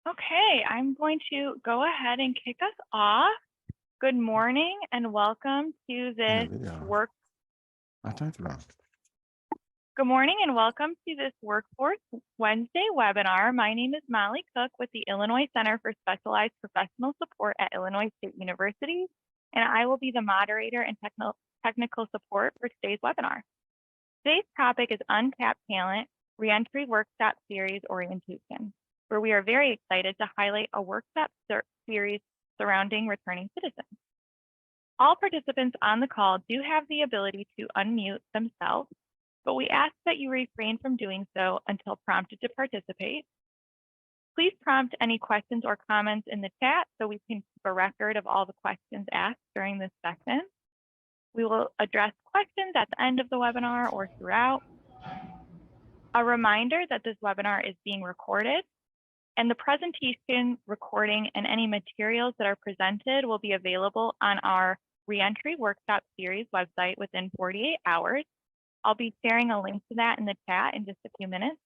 Okay, I'm going to go ahead and kick us off. Good morning and welcome to this Good morning and welcome to this Workforce Wednesday webinar. My name is Molly Cook with the Illinois Center for Specialized Professional Support at Illinois State University, and I will be the moderator and technical support for today's webinar. Today's topic is Untapped Talent, Reentry Workshop Series Orientation, where we are very excited to highlight a workshop series surrounding returning citizens. All participants on the call do have the ability to unmute themselves, but we ask that you refrain from doing so until prompted to participate. Please prompt any questions or comments in the chat so we can keep a record of all the questions asked during this session. We will address questions at the end of the webinar or throughout. A reminder that this webinar is being recorded, and the presentation, recording, and any materials that are presented will be available on our Reentry Workshop Series website within 48 hours. I'll be sharing a link to that in the chat in just a few minutes.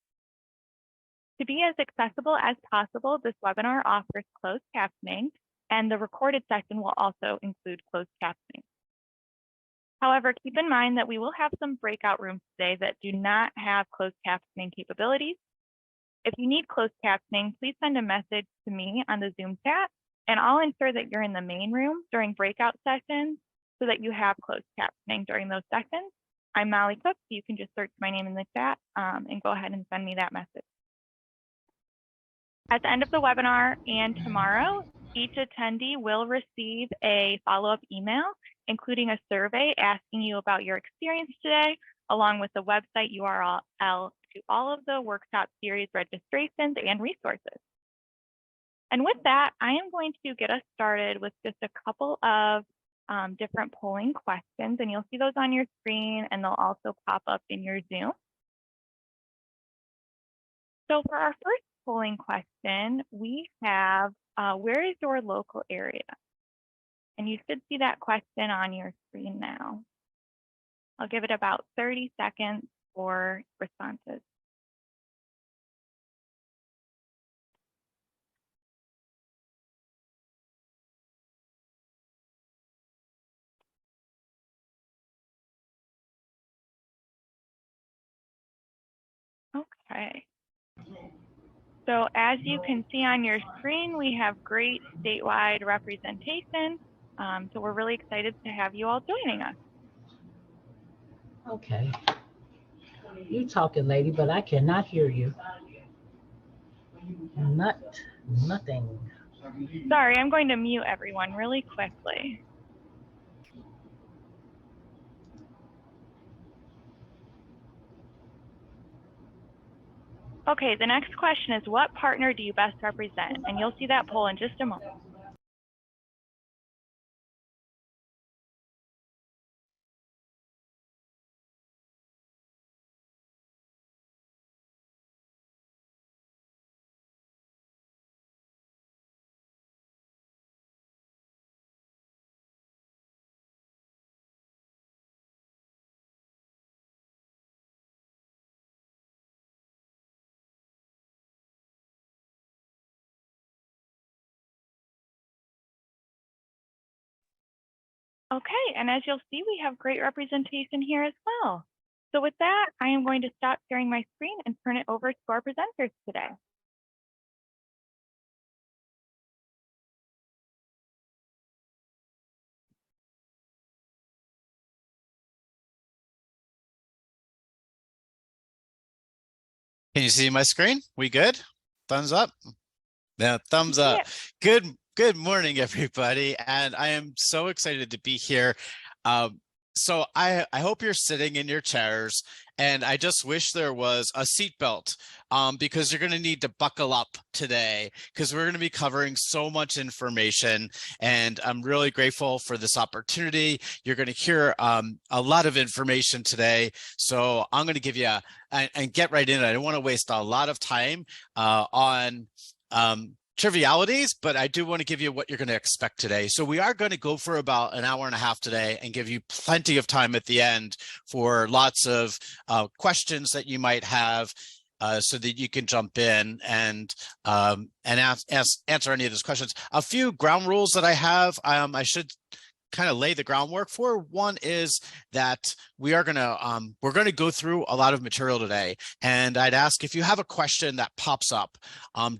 To be as accessible as possible, this webinar offers closed captioning, and the recorded session will also include closed captioning. However, keep in mind that we will have some breakout rooms today that do not have closed captioning capabilities. If you need closed captioning, please send a message to me on the Zoom chat, and I'll ensure that you're in the main room during breakout sessions so that you have closed captioning during those sessions. I'm Molly Cook, so you can just search my name in the chat and go ahead and send me that message. At the end of the webinar and tomorrow, each attendee will receive a follow-up email, including a survey asking you about your experience today, along with the website URL to all of the workshop series registrations and resources. And with that, I am going to get us started with just a couple of different polling questions, and you'll see those on your screen, and they'll also pop up in your Zoom. So for our first polling question, we have, where is your local area? And you should see that question on your screen now. I'll give it about 30 seconds for responses. Okay. So as you can see on your screen, we have great statewide representation. So we're really excited to have you all joining us. Okay. You talking, lady, but I cannot hear you. Nothing. Sorry, I'm going to mute everyone really quickly. Okay, the next question is, what partner do you best represent? And you'll see that poll in just a moment. Okay, and as you'll see, we have great representation here as well. So with that, I am going to stop sharing my screen and turn it over to our presenters today. Can you see my screen? We good? Thumbs up? Yeah, thumbs up. Yeah. Good morning, everybody. And I am so excited to be here. So I hope you're sitting in your chairs, and I just wish there was a seatbelt because you're going to need to buckle up today because we're going to be covering so much information, and I'm really grateful for this opportunity. You're going to hear a lot of information today, so I'm going to give you and get right in it. I don't want to waste a lot of time on trivialities, but I do want to give you what you're going to expect today. So we are going to go for about an hour and a half today and give you plenty of time at the end for lots of questions that you might have. so that you can jump in and answer any of those questions. A few ground rules that I have, I should kind of lay the groundwork for. One is that we're going to go through a lot of material today, and I'd ask if you have a question that pops up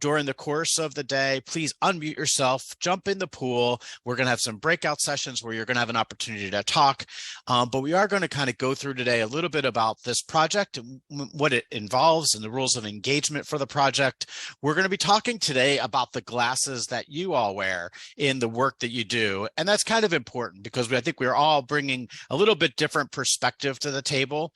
during the course of the day, please unmute yourself, jump in the pool. We're going to have some breakout sessions where you're going to have an opportunity to talk, but we are going to kind of go through today a little bit about this project and what it involves and the rules of engagement for the project. We're going to be talking today about the glasses that you all wear in the work that you do, and that's kind of important because I think we're all bringing a little bit different perspective to the table.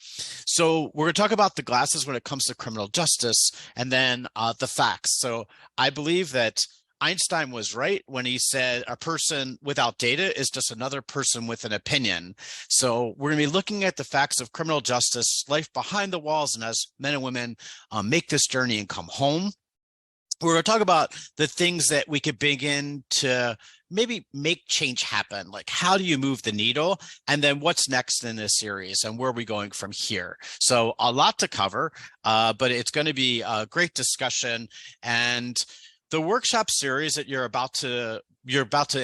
So we're going to talk about the glasses when it comes to criminal justice, and then the facts. So I believe that Einstein was right when he said a person without data is just another person with an opinion. So we're going to be looking at the facts of criminal justice, life behind the walls, and as men and women make this journey and come home. We're going to talk about the things that we could begin to maybe make change happen. Like, how do you move the needle? And then what's next in this series and where are we going from here? So a lot to cover, but it's going to be a great discussion. And the workshop series that you're about to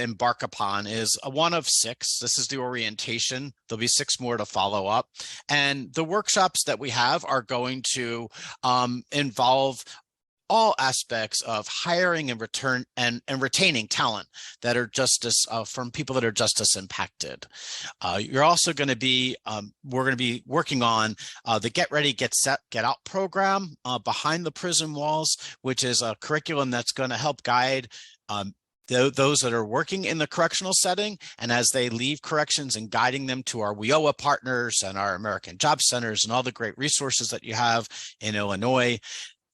embark upon is one of 6. This is the orientation. There'll be 6 more to follow up. And the workshops that we have are going to involve all aspects of hiring and retaining talent that are justice from people that are justice impacted. You're also going to be, we're going to be working on the Get Ready, Get Set, Get Out program behind the prison walls, which is a curriculum that's going to help guide those that are working in the correctional setting, and as they leave corrections, and guiding them to our WIOA partners and our American Job Centers and all the great resources that you have in Illinois.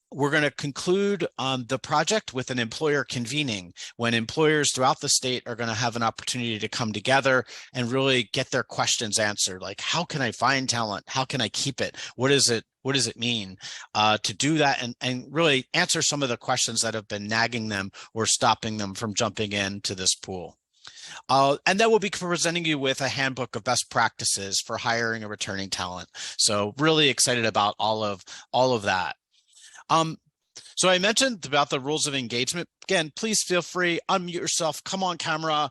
We're going to conclude the project with an employer convening, when employers throughout the state are going to have an opportunity to come together and really get their questions answered. Like, how can I find talent? How can I keep it? What does it mean to do that, and really answer some of the questions that have been nagging them or stopping them from jumping into this pool. And then we'll be presenting you with a handbook of best practices for hiring and returning talent. So really excited about all of that. So I mentioned about the rules of engagement. Again, please feel free, unmute yourself, come on camera.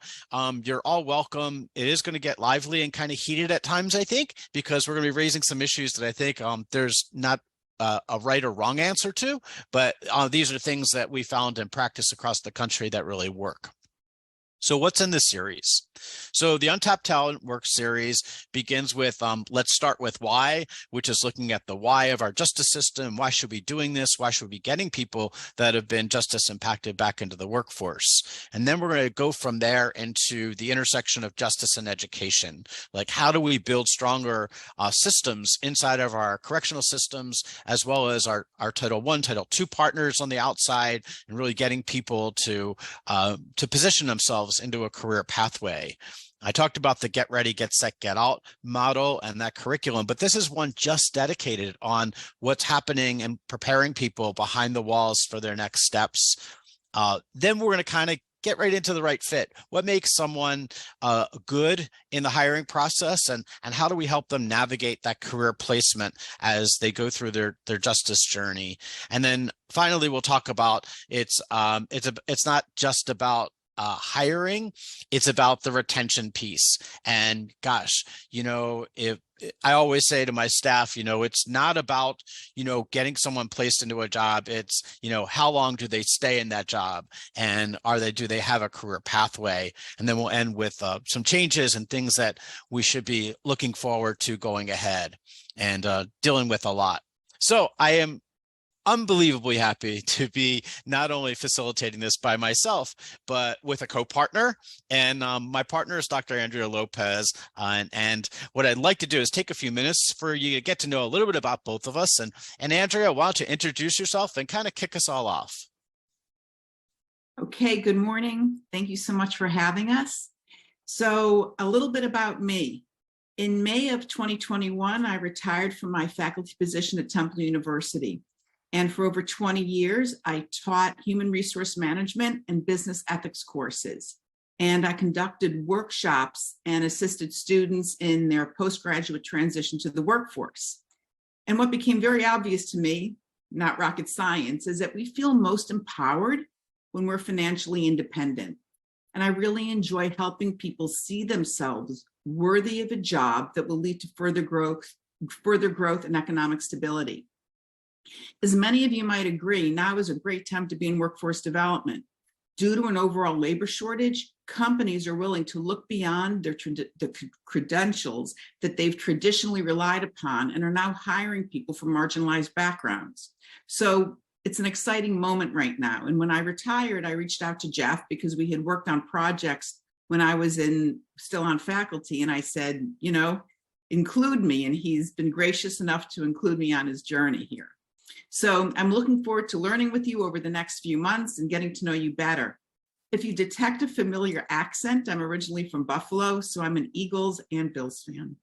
You're all welcome. It is going to get lively and kind of heated at times, I think, because we're going to be raising some issues that I think there's not a right or wrong answer to, but these are things that we found in practice across the country that really work. So what's in this series? So the Untapped Talent Work series begins with, let's start with why, which is looking at the why of our justice system. Why should we be doing this? Why should we be getting people that have been justice impacted back into the workforce? And then we're going to go from there into the intersection of justice and education. Like, how do we build stronger systems inside of our correctional systems, as well as our Title I, Title II partners on the outside, and really getting people to position themselves into a career pathway. I talked about the Get Ready, Get Set, Get Out model and that curriculum, but this is one just dedicated on what's happening and preparing people behind the walls for their next steps. Then we're going to kind of get right into the right fit. What makes someone good in the hiring process, and how do we help them navigate that career placement as they go through their justice journey? And then finally, we'll talk about it's not just about hiring, it's about the retention piece. And gosh, if I always say to my staff, it's not about, getting someone placed into a job. It's, how long do they stay in that job? And do they have a career pathway? And then we'll end with some changes and things that we should be looking forward to going ahead and dealing with a lot. So I am unbelievably happy to be not only facilitating this by myself, but with a co-partner. And my partner is Dr. Andrea Lopez. And what I'd like to do is take a few minutes for you to get to know a little bit about both of us. And Andrea, why don't you introduce yourself and kind of kick us all off? Okay, good morning. Thank you so much for having us. So a little bit about me. In May of 2021, I retired from my faculty position at Temple University. And for over 20 years, I taught human resource management and business ethics courses. And I conducted workshops and assisted students in their postgraduate transition to the workforce. And what became very obvious to me not rocket science, is that we feel most empowered when we're financially independent. And I really enjoy helping people see themselves worthy of a job that will lead to further growth and economic stability. As many of you might agree, now is a great time to be in workforce development. Due to an overall labor shortage, companies are willing to look beyond the credentials that they've traditionally relied upon and are now hiring people from marginalized backgrounds. So it's an exciting moment right now. And when I retired, I reached out to Jeff because we had worked on projects when I was still on faculty. And I said, include me. And he's been gracious enough to include me on his journey here. So I'm looking forward to learning with you over the next few months and getting to know you better. If you detect a familiar accent, I'm originally from Buffalo, so I'm an Eagles and Bills fan.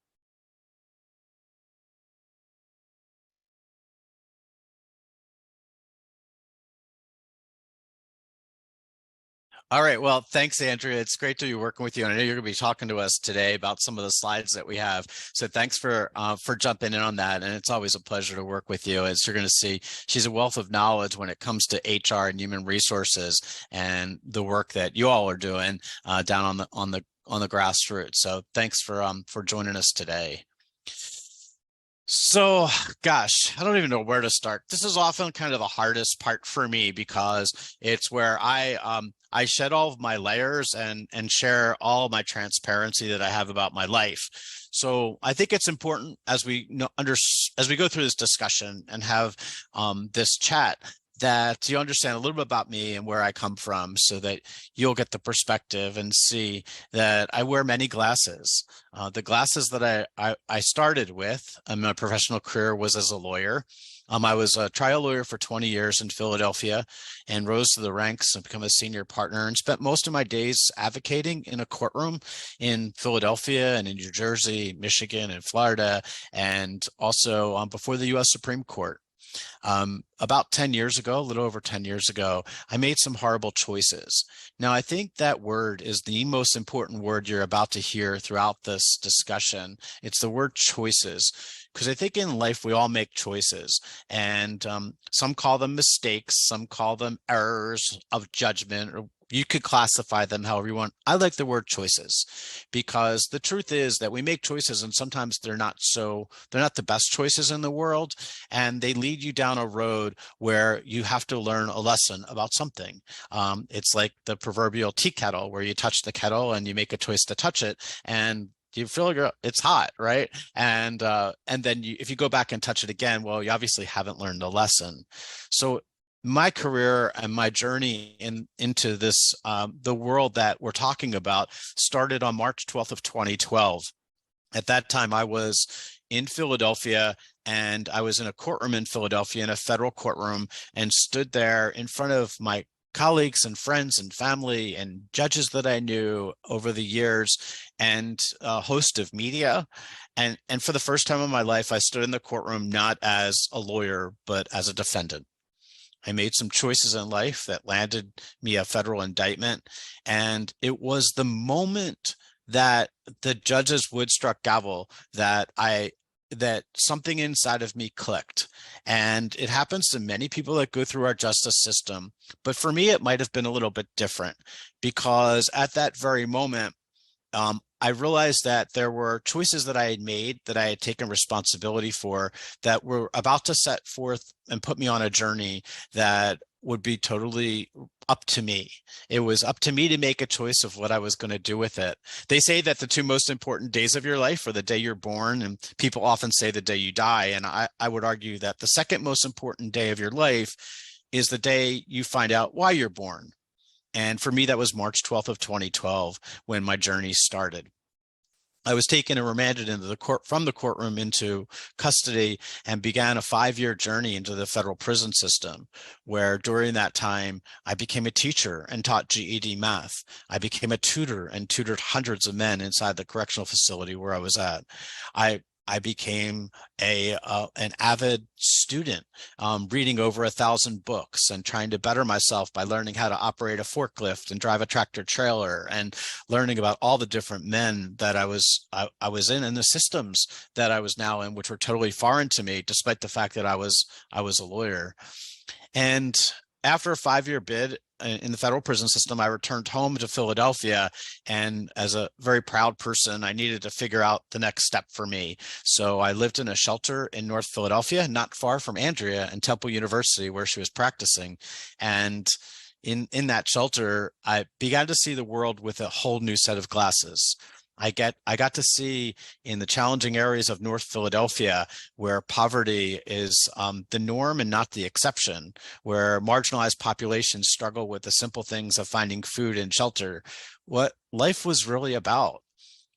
All right. Well, thanks, Andrea. It's great to be working with you. And I know you're going to be talking to us today about some of the slides that we have. So thanks for jumping in on that. And it's always a pleasure to work with you. As you're going to see, she's a wealth of knowledge when it comes to HR and human resources and the work that you all are doing down on the grassroots. So thanks for joining us today. So, gosh, I don't even know where to start. This is often kind of the hardest part for me because it's where I shed all of my layers and share all of my transparency that I have about my life. So I think it's important as we go through this discussion and have this chat that you understand a little bit about me and where I come from so that you'll get the perspective and see that I wear many glasses. The glasses that I started with in my professional career was as a lawyer. I was a trial lawyer for 20 years in Philadelphia and rose to the ranks and become a senior partner and spent most of my days advocating in a courtroom in Philadelphia and in New Jersey, Michigan, and Florida, and also before the U.S. Supreme Court. About 10 years ago, a little over 10 years ago, I made some horrible choices. Now, I think that word is the most important word you're about to hear throughout this discussion. It's the word choices, because I think in life we all make choices, and some call them mistakes, some call them errors of judgment, or you could classify them however you want. I like the word choices because the truth is that we make choices and sometimes they're not the best choices in the world, and they lead you down a road where you have to learn a lesson about something. It's like the proverbial tea kettle where you touch the kettle and you make a choice to touch it and you feel it's hot, right? And then if you go back and touch it again, well, you obviously haven't learned the lesson. So my career and my journey into this, the world that we're talking about, started on March 12th of 2012. At that time, I was in Philadelphia, and I was in a courtroom in Philadelphia, in a federal courtroom, and stood there in front of my colleagues and friends and family and judges that I knew over the years, and a host of media. And for the first time in my life, I stood in the courtroom not as a lawyer, but as a defendant. I made some choices in life that landed me a federal indictment. And it was the moment that the judge's wood struck gavel that something inside of me clicked. And it happens to many people that go through our justice system. But for me, it might have been a little bit different, because at that very moment, I realized that there were choices that I had made that I had taken responsibility for that were about to set forth and put me on a journey that would be totally up to me. It was up to me to make a choice of what I was going to do with it. They say that the two most important days of your life are the day you're born, and people often say the day you die. And I would argue that the second most important day of your life is the day you find out why you're born. And for me, that was March 12th of 2012 when my journey started. I was taken and remanded from the courtroom into custody and began a 5-year journey into the federal prison system, where during that time, I became a teacher and taught GED math. I became a tutor and tutored hundreds of men inside the correctional facility where I was at. I I became an avid student, reading over 1,000 books and trying to better myself by learning how to operate a forklift and drive a tractor trailer, and learning about all the different men that I was in, and the systems that I was now in, which were totally foreign to me, despite the fact that I was a lawyer. And after a 5-year bid in the federal prison system, I returned home to Philadelphia. And as a very proud person, I needed to figure out the next step for me. So I lived in a shelter in North Philadelphia, not far from Andrea and Temple University, where she was practicing. And in that shelter, I began to see the world with a whole new set of glasses. I got to see in the challenging areas of North Philadelphia, where poverty is the norm and not the exception, where marginalized populations struggle with the simple things of finding food and shelter, what life was really about.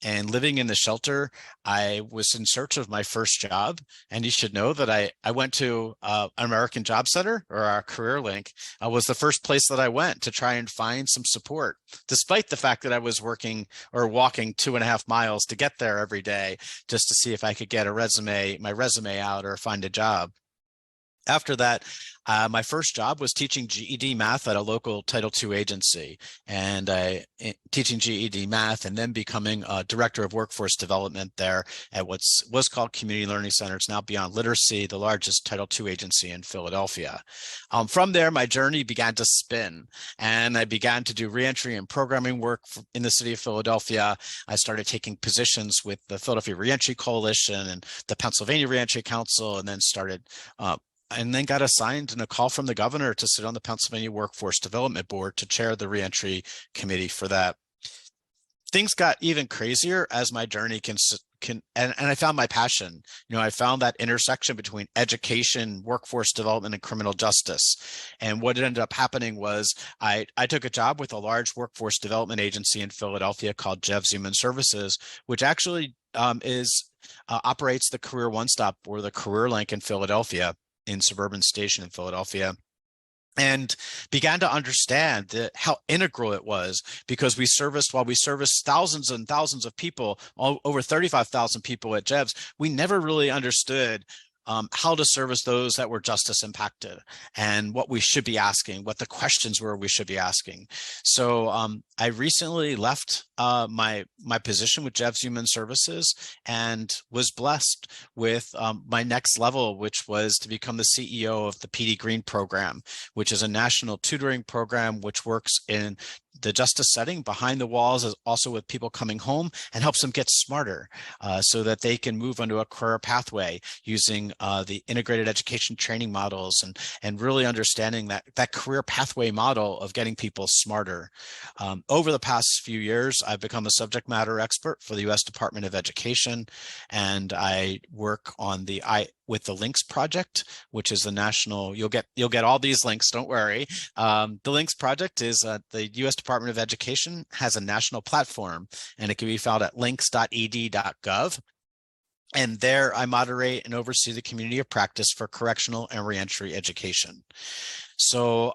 And living in the shelter, I was in search of my first job. And you should know that I went to an American Job Center, or our Career Link, was the first place that I went to try and find some support, despite the fact that I was working or walking 2.5 miles to get there every day, just to see if I could get my resume out or find a job. After that, my first job was teaching GED math at a local Title II agency, and teaching GED math, and then becoming a director of workforce development there at what was called Community Learning Centers, now Beyond Literacy, the largest Title II agency in Philadelphia. From there, my journey began to spin, and I began to do reentry and programming work in the city of Philadelphia. I started taking positions with the Philadelphia Reentry Coalition and the Pennsylvania Reentry Council, and then got assigned in a call from the governor to sit on the Pennsylvania Workforce Development Board to chair the reentry committee for that. Things got even crazier as my journey and I found my passion. I found that intersection between education, workforce development, and criminal justice. And what ended up happening was I took a job with a large workforce development agency in Philadelphia called Jevs Human Services, which actually operates the Career One Stop, or the Career Link, in Philadelphia, in Suburban Station in Philadelphia, and began to understand how integral it was, because while we serviced thousands and thousands of people, over 35,000 people at Jevs, we never really understood how to service those that were justice impacted, and what we should be asking, what the questions were we should be asking. So I recently left my position with Jevs Human Services, and was blessed with my next level, which was to become the CEO of the PD Green program, which is a national tutoring program which works in the justice setting behind the walls, also with people coming home, and helps them get smarter so that they can move onto a career pathway using the integrated education training models, and really understanding that career pathway model of getting people smarter. Over the past few years, I've become a subject matter expert for the U.S. Department of Education, and I work on with the Links project, which is the national, you'll get all these links, don't worry. The Links project is the U.S. Department of Education has a national platform, and it can be found at links.ed.gov. And there I moderate and oversee the community of practice for correctional and reentry education. So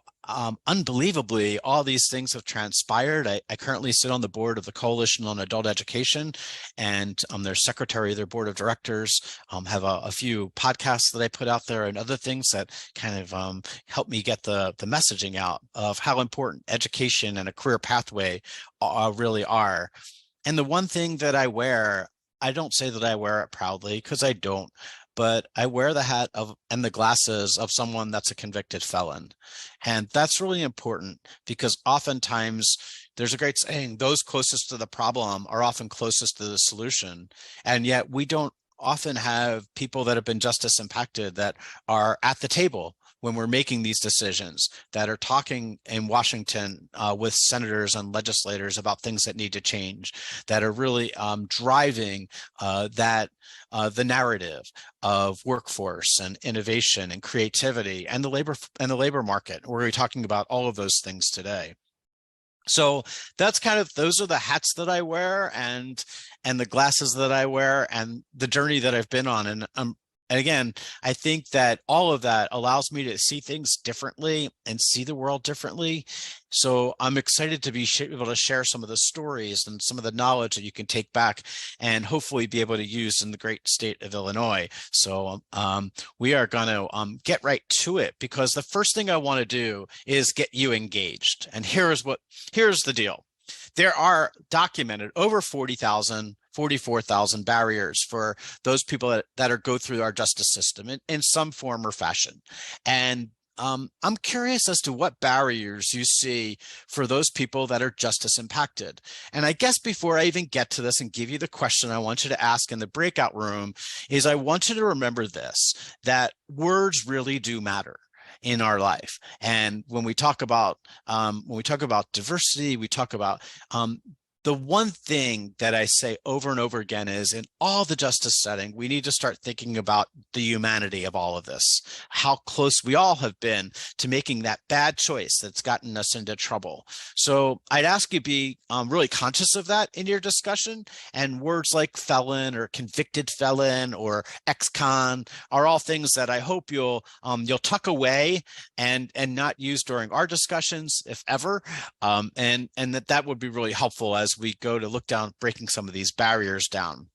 unbelievably, all these things have transpired. I currently sit on the board of the Coalition on Adult Education, and I'm their secretary of their board of directors, have a few podcasts that I put out there, and other things that kind of help me get the messaging out of how important education and a career pathway really are. And the one thing that I wear, I don't say that I wear it proudly, because I don't, but I wear the hat and the glasses of someone that's a convicted felon. And that's really important, because oftentimes there's a great saying, those closest to the problem are often closest to the solution. And yet we don't often have people that have been justice impacted that are at the table when we're making these decisions, that are talking in Washington with senators and legislators about things that need to change, that are really driving the narrative of workforce and innovation and creativity and the labor market. We're really talking about all of those things today. So that's those are the hats that I wear, and the glasses that I wear, and the journey that I've been on. And again, I think that all of that allows me to see things differently and see the world differently. So I'm excited to be able to share some of the stories and some of the knowledge that you can take back and hopefully be able to use in the great state of Illinois. So we are going to get right to it, because the first thing I want to do is get you engaged. And here's the deal. There are documented over 44,000 barriers for those people that go through our justice system in some form or fashion. And I'm curious as to what barriers you see for those people that are justice impacted. And I guess before I even get to this and give you the question I want you to ask in the breakout room is, I want you to remember this, that words really do matter in our life. And when we talk about diversity, we talk about the one thing that I say over and over again is, in all the justice setting, we need to start thinking about the humanity of all of this, how close we all have been to making that bad choice that's gotten us into trouble. So I'd ask you to be really conscious of that in your discussion. And words like felon or convicted felon or ex-con are all things that I hope you'll tuck away and not use during our discussions, if ever. And that would be really helpful as we go to look down, breaking some of these barriers down.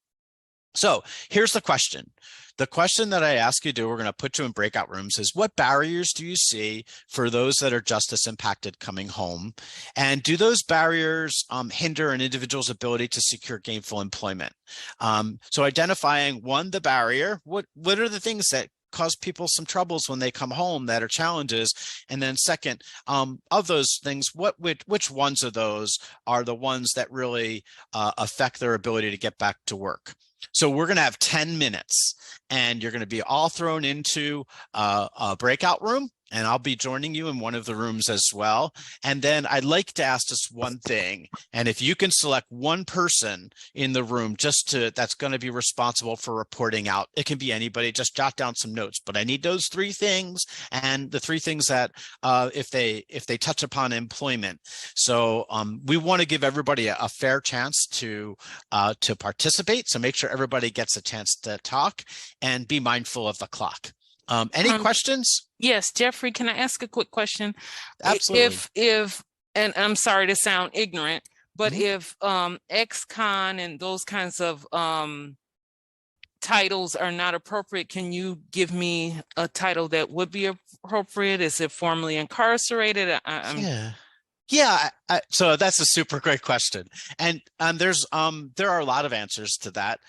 So here's the question. The question that I ask you to do, we're going to put you in breakout rooms, is what barriers do you see for those that are justice impacted coming home? And do those barriers hinder an individual's ability to secure gainful employment? So identifying, one, the barrier, what are the things that cause people some troubles when they come home that are challenges? And then second, of those things, which ones of those are the ones that really affect their ability to get back to work? So we're going to have 10 minutes, and you're going to be all thrown into a breakout room. And I'll be joining you in one of the rooms as well. And then I'd like to ask just one thing. And if you can select one person in the room that's going to be responsible for reporting out, it can be anybody, just jot down some notes. But I need those three things, and the three things that if they touch upon employment. So we want to give everybody a fair chance to participate. So make sure everybody gets a chance to talk, and be mindful of the clock. Any questions? Yes, Jeffrey, can I ask a quick question? Absolutely. If and I'm sorry to sound ignorant, but if ex-con and those kinds of titles are not appropriate, can you give me a title that would be appropriate? Is it formerly incarcerated? Yeah. So that's a super great question. And there are a lot of answers to that.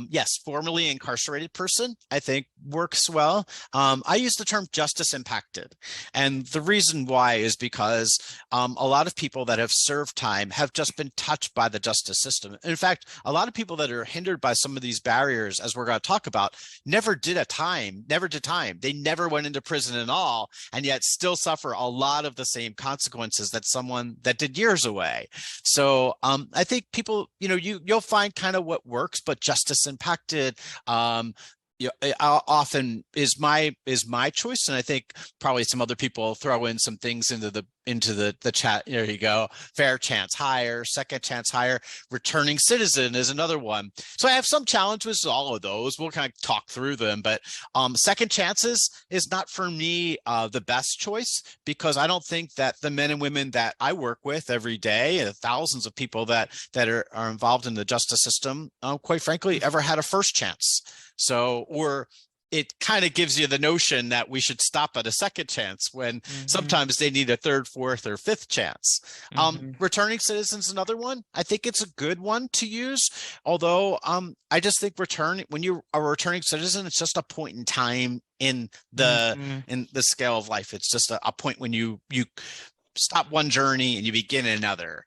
Yes, formerly incarcerated person, I think works well. I use the term justice impacted. And the reason why is because a lot of people that have served time have just been touched by the justice system. In fact, a lot of people that are hindered by some of these barriers, as we're going to talk about, never did time. They never went into prison at all, and yet still suffer a lot of the same consequences that someone that did years away. So I think people, you'll find kind of what works, but justice impacted often is my choice. And I think probably some other people throw in some things into the chat. There you go. Fair chance hire, second chance hire, returning citizen is another one. So I have some challenges with all of those. We'll kind of talk through them, but second chances is not for me the best choice, because I don't think that the men and women that I work with every day, and thousands of people that are involved in the justice system, quite frankly, ever had a first chance. So, or it kind of gives you the notion that we should stop at a second chance when sometimes they need a third, fourth, or fifth chance. Returning citizens, another one. I think it's a good one to use. Although I just think when you are a returning citizen, it's just a point in time in the scale of life. It's just a point when you stop one journey and you begin another.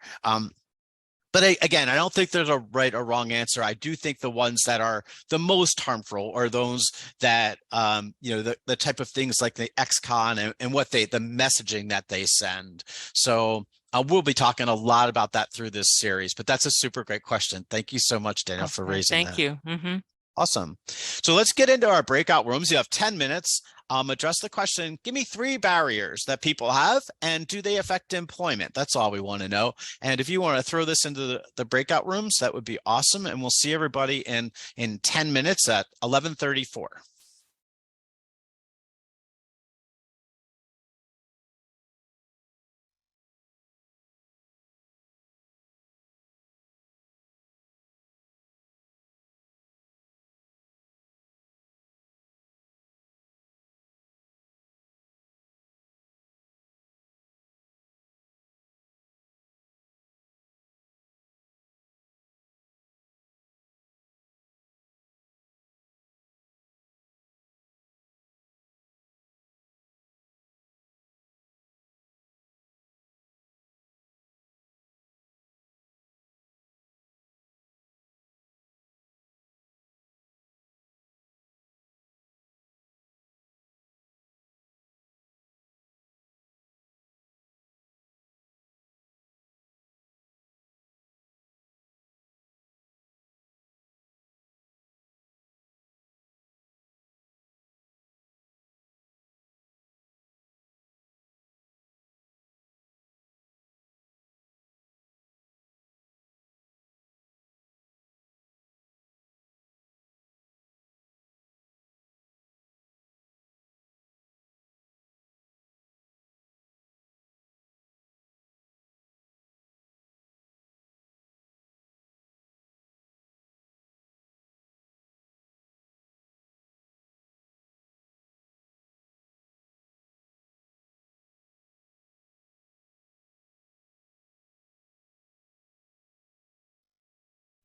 But again, I don't think there's a right or wrong answer. I do think the ones that are the most harmful are those that, the type of things like the ex-con and the messaging that they send. So we'll be talking a lot about that through this series, but that's a super great question. Thank you so much, Dana, for raising that. Thank you. Awesome. So let's get into our breakout rooms. You have 10 minutes. Address the question, give me 3 barriers that people have, and do they affect employment? That's all we want to know. And if you want to throw this into the breakout rooms, that would be awesome. And we'll see everybody in 10 minutes at 11:34.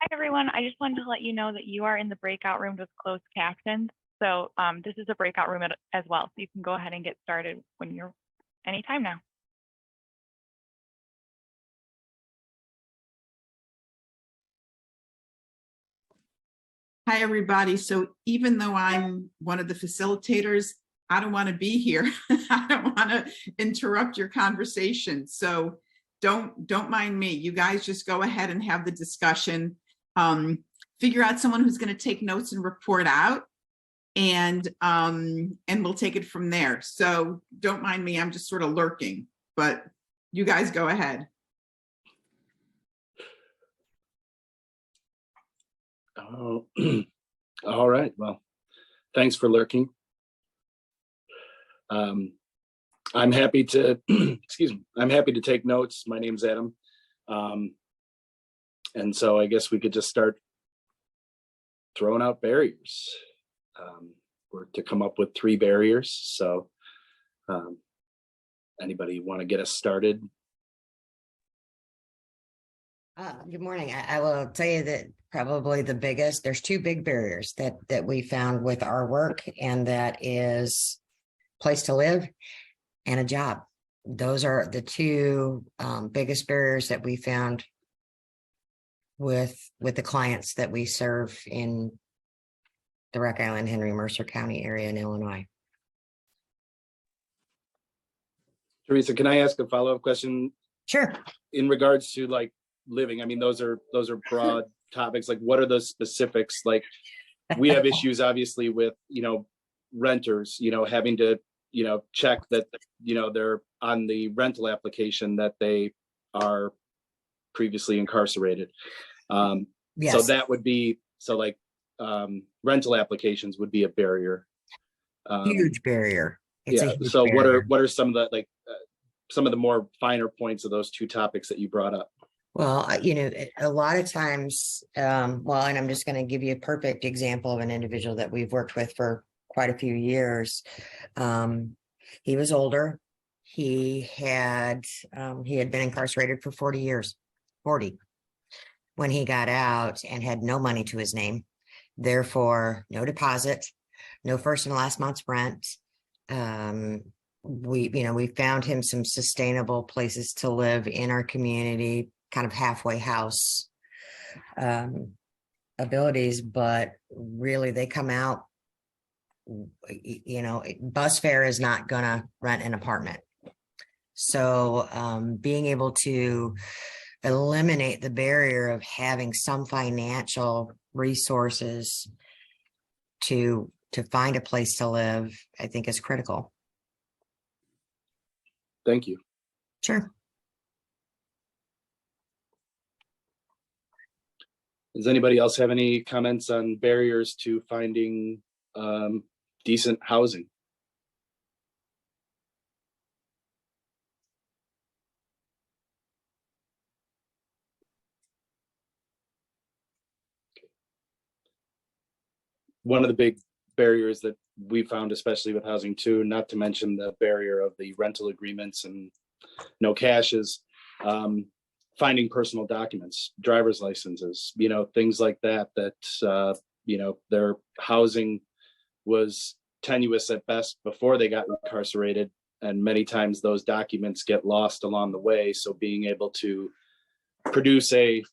Hi, everyone. I just wanted to let you know that you are in the breakout room with closed captions. So this is a breakout room as well. So you can go ahead and get started when you're anytime now. Hi, everybody. So even though I'm one of the facilitators, I don't want to be here. I don't want to interrupt your conversation. So don't mind me. You guys just go ahead and have the discussion. Figure out someone who's going to take notes and report out, and we'll take it from there. So don't mind me. I'm just sort of lurking, but you guys go ahead. Oh, all right. Well, thanks for lurking. I'm happy to, excuse me, I'm happy to take notes. My name's Adam. And so I guess we could just start throwing out barriers. We're to come up with 3 barriers. So anybody want to get us started? Good morning. I will tell you that probably the biggest, there's 2 big barriers that we found with our work, and that is place to live and a job. Those are the 2 biggest barriers that we found with the clients that we serve in the Rock Island, Henry Mercer County area in Illinois. Teresa, can I ask a follow-up question? Sure. In regards to like living, I mean, those are broad topics. Like, what are the specifics? Like, we have issues obviously with, renters, having to, check that, they're on the rental application that they are previously incarcerated. Yes. So that would be, rental applications would be a barrier. Huge barrier. It's a huge so barrier. what are some of the some of the more finer points of those 2 topics that you brought up? Well, a lot of times, and I'm just going to give you a perfect example of an individual that we've worked with for quite a few years. He was older. He had been incarcerated for 40 years, when he got out, and had no money to his name. Therefore, no deposit, no first and last month's rent. We found him some sustainable places to live in our community, kind of halfway house abilities, but really they come out, bus fare is not gonna rent an apartment. So being able to eliminate the barrier of having some financial resources to find a place to live, I think is critical. Thank you. Sure. Does anybody else have any comments on barriers to finding decent housing? One of the big barriers that we found, especially with housing too, not to mention the barrier of the rental agreements and no cash, is finding personal documents, driver's licenses, things like that, their housing was tenuous at best before they got incarcerated. And many times those documents get lost along the way. So being able to produce a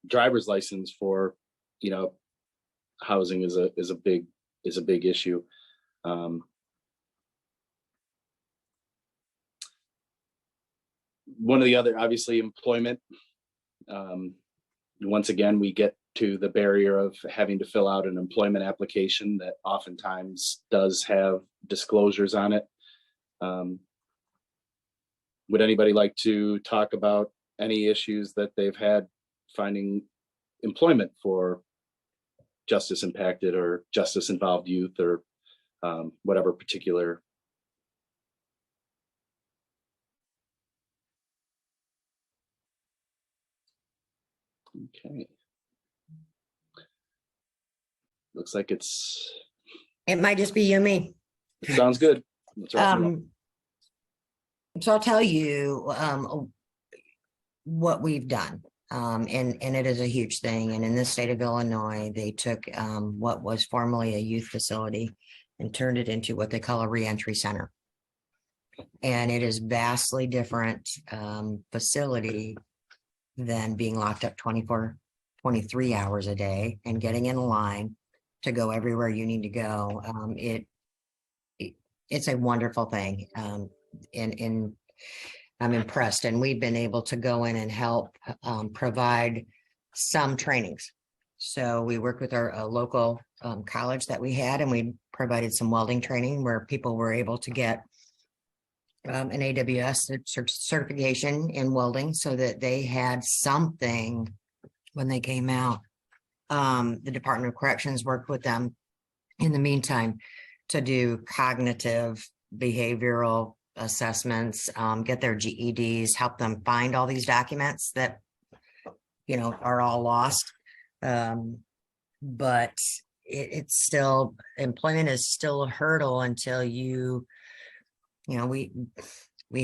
driver's license for, housing is a big issue. One of the other, obviously, employment. Once again, we get to the barrier of having to fill out an employment application that oftentimes does have disclosures on it. Would anybody like to talk about any issues that they've had finding employment for justice impacted or justice involved youth, or whatever particular? Okay. Looks like it might just be you and me. sounds good. Let's wrap it up. So I'll tell you what we've done. And it is a huge thing. And in the state of Illinois, they took what was formerly a youth facility and turned it into what they call a reentry center. And it is vastly different facility than being locked up 24, 23 hours a day and getting in a line to go everywhere you need to go. It's a wonderful thing. And I'm impressed. And we've been able to go in and help provide some trainings. So we worked with our local college that we had, and we provided some welding training where people were able to get an AWS certification in welding so that they had something when they came out. The Department of Corrections worked with them in the meantime to do cognitive behavioral assessments, get their GEDs, help them find all these documents that, you know, are all lost. But it's still, employment is still a hurdle until you know, we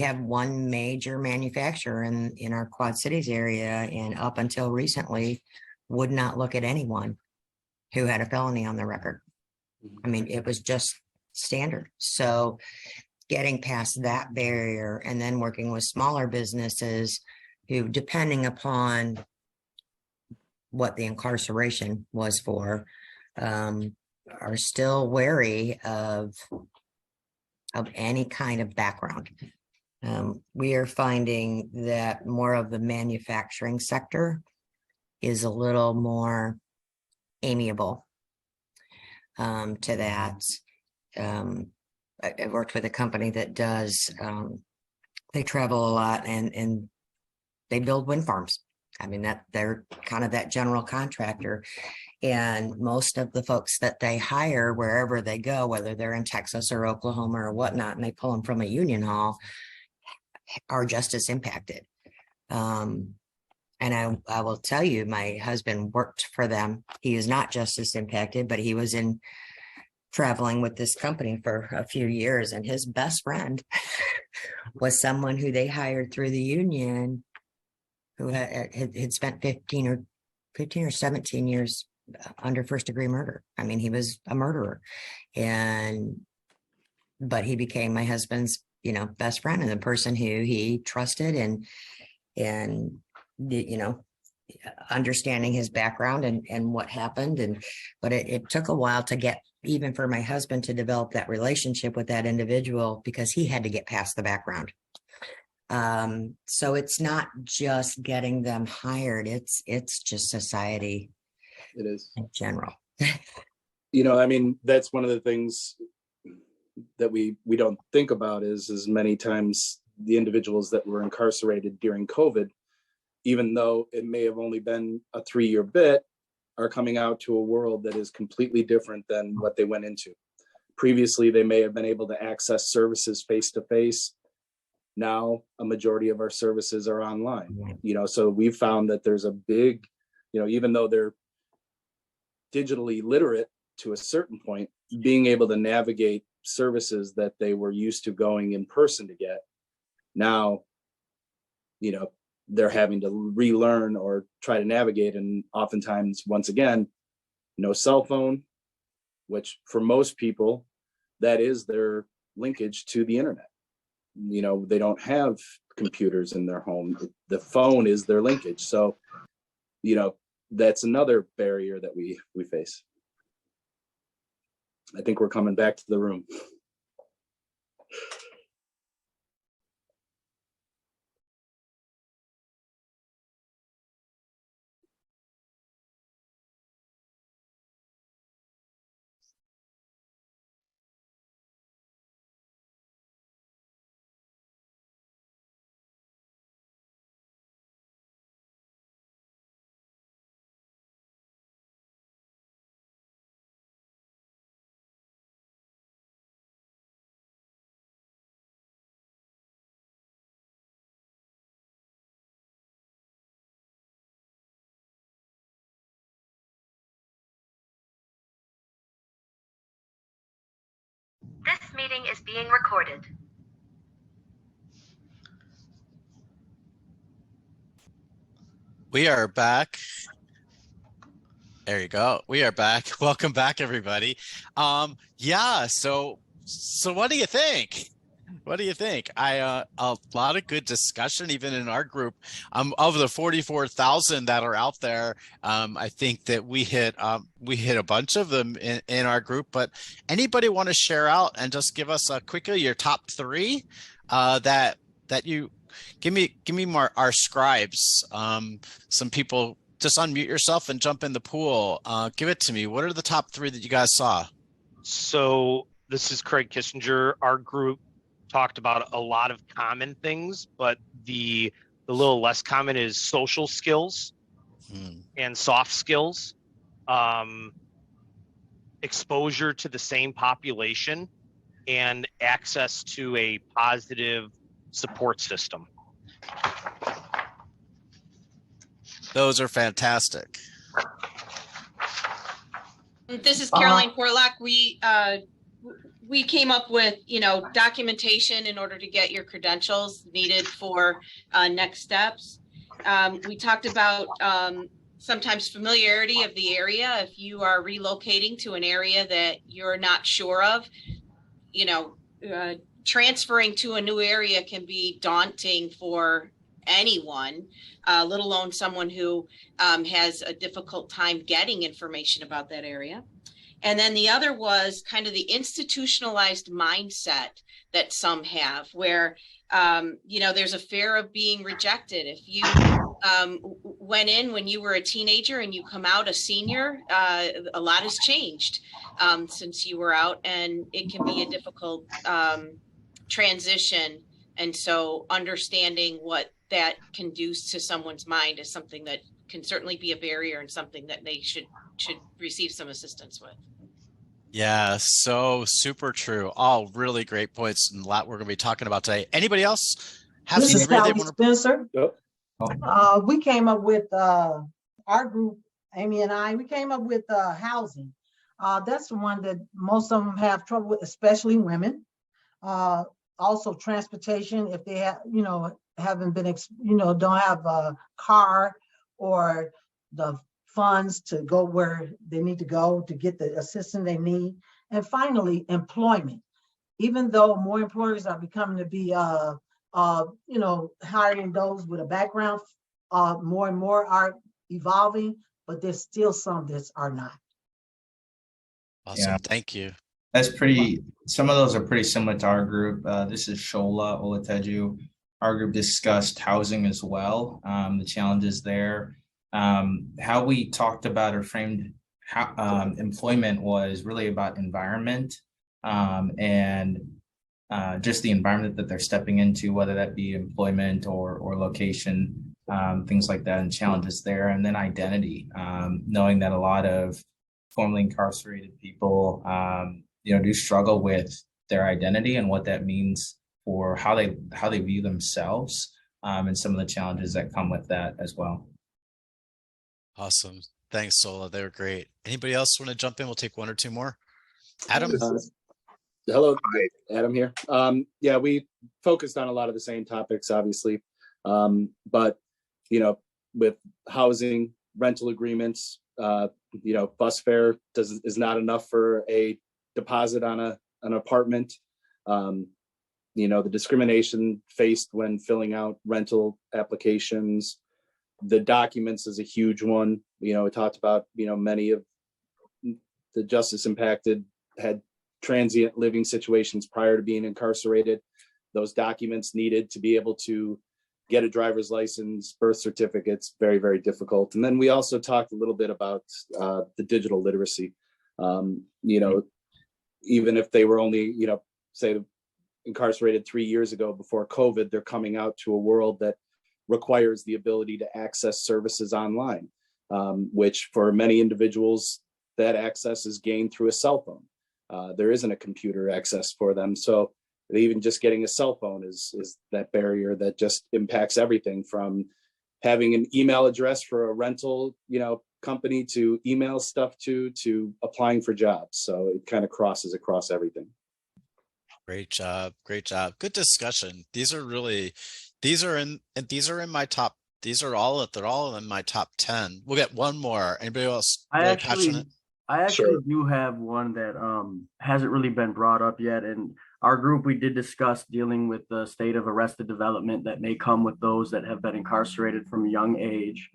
have one major manufacturer in our Quad Cities area, and up until recently would not look at anyone who had a felony on their record. I mean, it was just standard. So getting past that barrier and then working with smaller businesses who, depending upon what the incarceration was for, are still wary of any kind of background. We are finding that more of the manufacturing sector is a little more amiable to that. I worked with a company that does, they travel a lot and they build wind farms. I mean, that they're kind of that general contractor. And most of the folks that they hire wherever they go, whether they're in Texas or Oklahoma or whatnot, and they pull them from a union hall, are just as impacted. And I will tell you, my husband worked for them. He is not just as impacted, but he was in traveling with this company for a few years, and his best friend was someone who they hired through the union who had spent 15 or 17 years under first degree murder. I mean, he was a murderer, but he became my husband's, you know, best friend and the person who he trusted, and you know, understanding his background and what happened. But it took a while to get, even for my husband, to develop that relationship with that individual, because he had to get past the background. So it's not just getting them hired, it's just society. It is. In general. You know, I mean, that's one of the things that we don't think about is many times the individuals that were incarcerated during COVID, even though it may have only been a 3-year bit, are coming out to a world that is completely different than what they went into. Previously, they may have been able to access services face to face. Now, a majority of our services are online, you know, so we've found that there's a big, you know, even though they're digitally literate to a certain point, being able to navigate services that they were used to going in person to get, now, you know, they're having to relearn or try to navigate. And oftentimes, once again, no cell phone, which for most people, that is their linkage to the internet. You know, they don't have computers in their home. The phone is their linkage. So, you know, that's another barrier that we face. I think we're coming back to the room. This meeting is being recorded. We are back. There you go. We are back. Welcome back, everybody. Yeah, so what do you think? What do you think? A lot of good discussion, even in our group. Of the 44,000 that are out there, I think that we hit a bunch of them in our group. But anybody want to share out and just give us quickly your top three that you give me more our scribes. Some people just unmute yourself and jump in the pool. Give it to me. What are the top three that you guys saw? So this is Craig Kissinger. Our group talked about a lot of common things, but the little less common is social skills and soft skills, exposure to the same population, and access to a positive support system. Those are fantastic. This is Caroline Porlock. We came up with, documentation in order to get your credentials needed for next steps. We talked about sometimes familiarity of the area. If you are relocating to an area that you're not sure of, transferring to a new area can be daunting for anyone, let alone someone who has a difficult time getting information about that area. And then the other was kind of the institutionalized mindset that some have, where, there's a fear of being rejected. If you went in when you were a teenager and you come out a senior, a lot has changed since you were out, and it can be a difficult transition. And so understanding what that can do to someone's mind is something that can certainly be a barrier and something that they should receive some assistance with. Yeah, so super true. All really great points and a lot we're going to be talking about today. Anybody else have This is something they Callie want to? Spencer. Yep. We came up with our group, Amy and I. We came up with housing. That's the one that most of them have trouble with, especially women. Also transportation, if they have, haven't been, don't have a car or the funds to go where they need to go to get the assistance they need. And finally, employment. Even though more employers are becoming to be, hiring those with a background, more and more are evolving, but there's still some that are not. Awesome, thank you. Some of those are pretty similar to our group. This is Shola Olateju. Our group discussed housing as well, the challenges there. How we talked about or framed how, employment was really about environment and just the environment that they're stepping into, whether that be employment or location, things like that, and challenges there. And then identity, knowing that a lot of formerly incarcerated people, do struggle with their identity and what that means for how they view themselves, and some of the challenges that come with that as well. Awesome. Thanks, Sola. They were great. Anybody else want to jump in? We'll take one or two more. Adam? Hello, Adam here. Yeah, we focused on a lot of the same topics, obviously. But, with housing, rental agreements, bus fare is not enough for a deposit on an apartment. The discrimination faced when filling out rental applications. The documents is a huge one. We talked about, many of the justice impacted had transient living situations prior to being incarcerated. Those documents needed to be able to get a driver's license, birth certificates, very, very difficult. And then we also talked a little bit about the digital literacy. Even if they were only, say incarcerated 3 years ago before COVID, they're coming out to a world that requires the ability to access services online, which for many individuals, that access is gained through a cell phone. There isn't a computer access for them. So even just getting a cell phone is that barrier that just impacts everything from having an email address for a rental, company to email stuff to applying for jobs. So it kind of crosses across everything. Great job. Great job. Good discussion. These are in my top these are all, they're all in my top 10. We'll get one more. Anybody else I really actually, passionate? I actually Sure. do have one that hasn't really been brought up yet. And our group, we did discuss dealing with the state of arrested development that may come with those that have been incarcerated from a young age.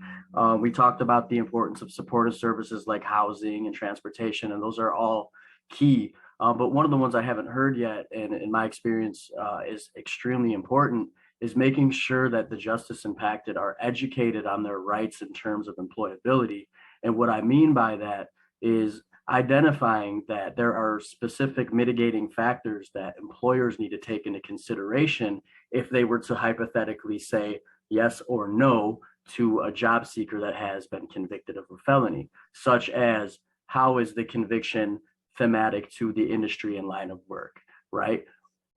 We talked about the importance of supportive services like housing and transportation, and those are all key. But one of the ones I haven't heard yet, and in my experience is extremely important, is making sure that the justice impacted are educated on their rights in terms of employability. And what I mean by that is identifying that there are specific mitigating factors that employers need to take into consideration if they were to hypothetically say yes or no to a job seeker that has been convicted of a felony, such as how is the conviction thematic to the industry and line of work, right?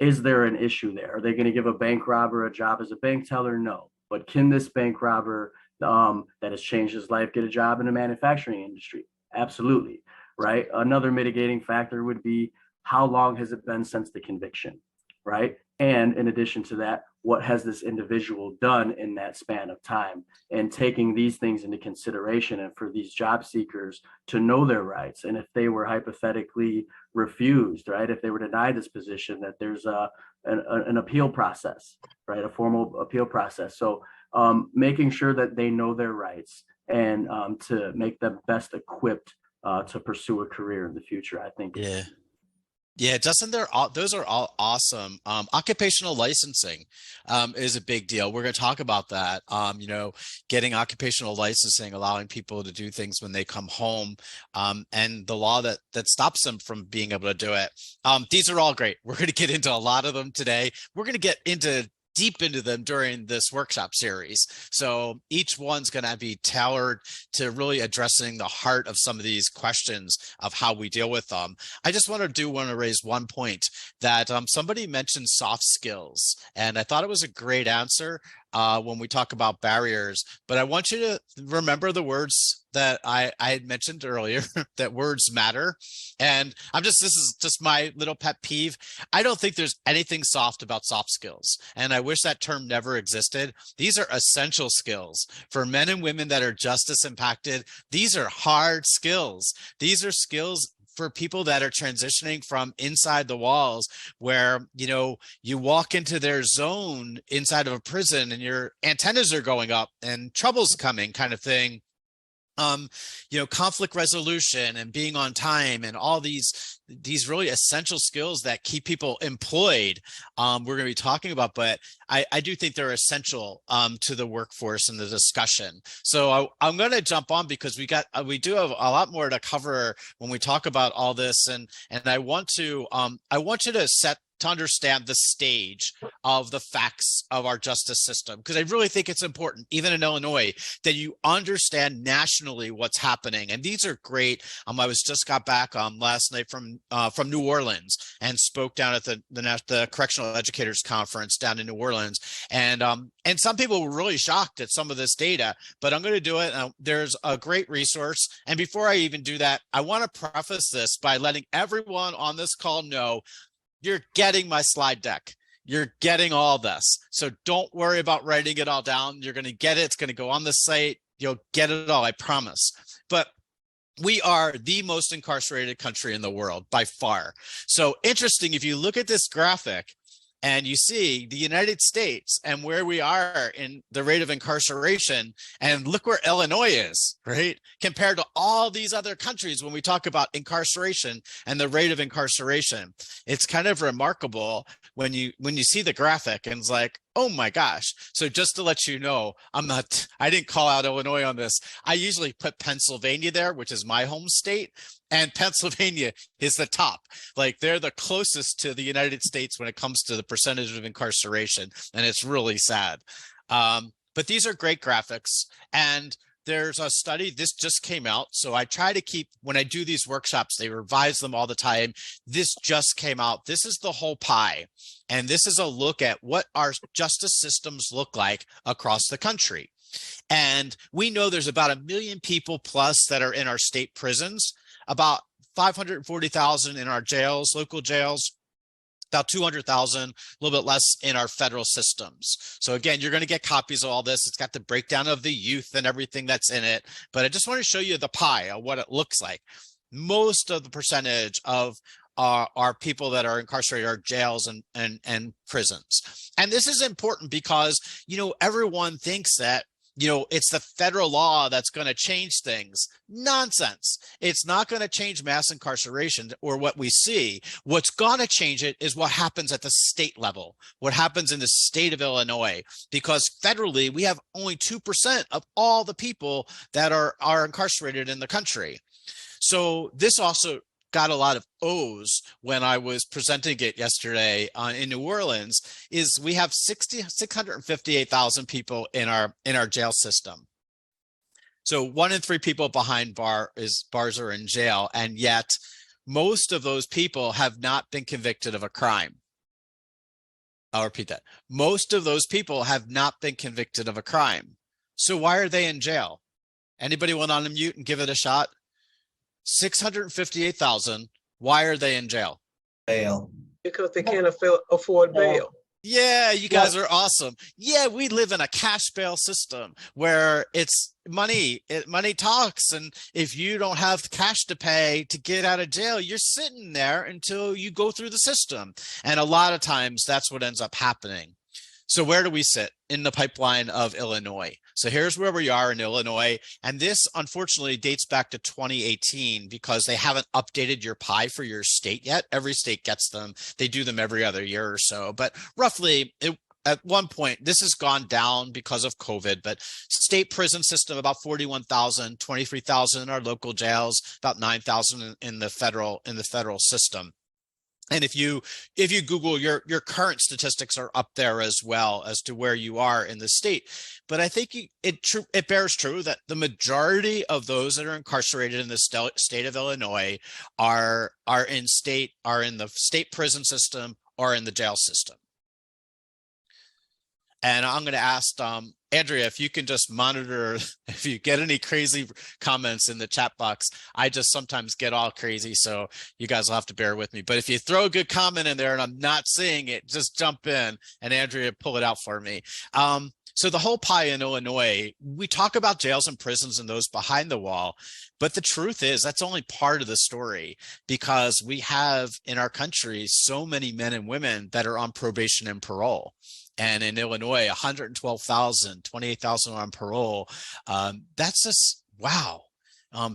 Is there an issue there? Are they going to give a bank robber a job as a bank teller? No. But can this bank robber that has changed his life get a job in the manufacturing industry? Absolutely, right? Another mitigating factor would be how long has it been since the conviction, right? And in addition to that, what has this individual done in that span of time? And taking these things into consideration, and for these job seekers to know their rights. And if they were hypothetically refused, right, if they were denied this position, that there's an appeal process, right, a formal appeal process. So making sure that they know their rights and to make them best equipped to pursue a career in the future, I think. Yeah. Yeah, Justin, those are all awesome. Occupational licensing is a big deal. We're going to talk about that. Getting occupational licensing, allowing people to do things when they come home, and the law that stops them from being able to do it. These are all great. We're going to get into a lot of them today. We're going to get deep into them during this workshop series. So each one's going to be tailored to really addressing the heart of some of these questions of how we deal with them. I just want to raise one point that somebody mentioned soft skills, and I thought it was a great answer when we talk about barriers, but I want you to remember the words that I had mentioned earlier, that words matter. And this is just my little pet peeve. I don't think there's anything soft about soft skills. And I wish that term never existed. These are essential skills for men and women that are justice impacted. These are hard skills. These are skills for people that are transitioning from inside the walls, where, you walk into their zone inside of a prison and your antennas are going up and trouble's coming, kind of thing. Conflict resolution and being on time and all these really essential skills that keep people employed. We're going to be talking about, but I do think they're essential to the workforce and the discussion. So I'm going to jump on because we do have a lot more to cover when we talk about all this, and I want you to understand the stage of the facts of our justice system, because I really think it's important, even in Illinois, that you understand nationally what's happening. And these are great. I was just got back last night from New Orleans and spoke down at the Correctional Educators Conference down in New Orleans. And some people were really shocked at some of this data, but I'm going to do it. There's a great resource. And before I even do that, I want to preface this by letting everyone on this call know you're getting my slide deck. You're getting all this. So don't worry about writing it all down. You're going to get it. It's going to go on the site. You'll get it all, I promise. But we are the most incarcerated country in the world by far. So interesting, if you look at this graphic and you see the United States and where we are in the rate of incarceration, and look where Illinois is, right? Compared to all these other countries when we talk about incarceration and the rate of incarceration. It's kind of remarkable when you see the graphic and it's like, oh my gosh. So just to let you know, I didn't call out Illinois on this. I usually put Pennsylvania there, which is my home state. And Pennsylvania is the top. Like, they're the closest to the United States when it comes to the percentage of incarceration. And it's really sad. But these are great graphics. And there's a study, this just came out. So I try to keep, when I do these workshops, they revise them all the time. This just came out. This is the whole pie. And this is a look at what our justice systems look like across the country. And we know there's about 1 million people plus that are in our state prisons, about 540,000 in our jails, local jails. about 200,000, a little bit less in our federal systems. So again, you're going to get copies of all this. It's got the breakdown of the youth and everything that's in it. But I just want to show you the pie of what it looks like. Most of the percentage of our people that are incarcerated are jails and prisons. And this is important because, everyone thinks that, it's the federal law that's going to change things. Nonsense. It's not going to change mass incarceration or what we see. What's going to change it is what happens at the state level, what happens in the state of Illinois, because federally we have only 2% of all the people that are incarcerated in the country. So this also got a lot of O's when I was presenting it yesterday in New Orleans, is we have 658,000 people in our jail system. So 1 in 3 people behind bars are in jail, and yet most of those people have not been convicted of a crime. I'll repeat that. Most of those people have not been convicted of a crime. So why are they in jail? Anybody want to unmute and give it a shot? 658,000. Why are they in jail? Bail. Because they can't afford bail. Yeah, you guys are awesome. Yeah, we live in a cash bail system where it's money. Money talks. And if you don't have cash to pay to get out of jail, you're sitting there until you go through the system. And a lot of times that's what ends up happening. So where do we sit in the pipeline of Illinois? So here's where we are in Illinois. And this, unfortunately, dates back to 2018 because they haven't updated your pie for your state yet. Every state gets them. They do them every other year or so. But roughly, at one point, this has gone down because of COVID, but state prison system, about 41,000, 23,000 in our local jails, about 9,000 in the federal system. And if you Google, your current statistics are up there as well as to where you are in the state. But I think it bears true that the majority of those that are incarcerated in the state of Illinois are in the state prison system or in the jail system. And I'm going to ask Andrea, if you can just monitor if you get any crazy comments in the chat box. I just sometimes get all crazy, so you guys will have to bear with me. But if you throw a good comment in there and I'm not seeing it, just jump in and Andrea, pull it out for me. So the whole pie in Illinois, we talk about jails and prisons and those behind the wall, but the truth is that's only part of the story, because we have in our country so many men and women that are on probation and parole. And in Illinois, 112,000, 28,000 on parole. That's just, wow.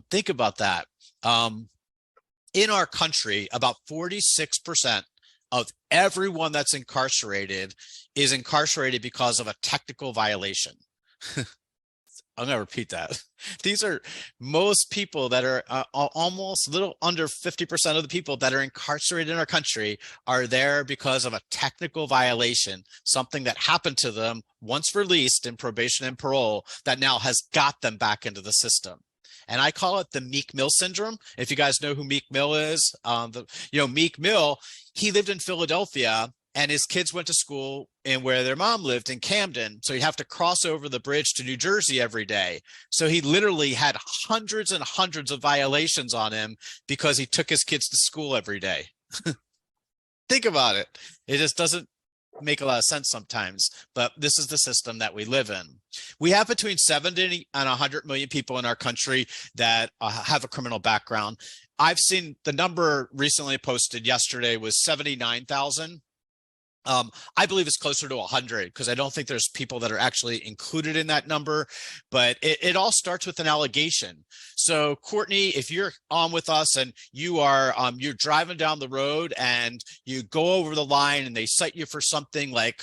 Think about that. In our country, about 46% of everyone that's incarcerated is incarcerated because of a technical violation. I'm going to repeat that. These are most people that are almost a little under 50% of the people that are incarcerated in our country are there because of a technical violation, something that happened to them once released in probation and parole that now has got them back into the system. And I call it the Meek Mill syndrome. If you guys know who Meek Mill is, Meek Mill, he lived in Philadelphia and his kids went to school in where their mom lived in Camden. So he'd have to cross over the bridge to New Jersey every day. So he literally had hundreds and hundreds of violations on him because he took his kids to school every day. Think about it. It just doesn't make a lot of sense sometimes, but this is the system that we live in. We have between 70 and 100 million people in our country that have a criminal background. I've seen the number recently posted yesterday was 79,000. I believe it's closer to 100 because I don't think there's people that are actually included in that number, but it all starts with an allegation. So Courtney, if you're on with us and you are, you're driving down the road and you go over the line and they cite you for something like,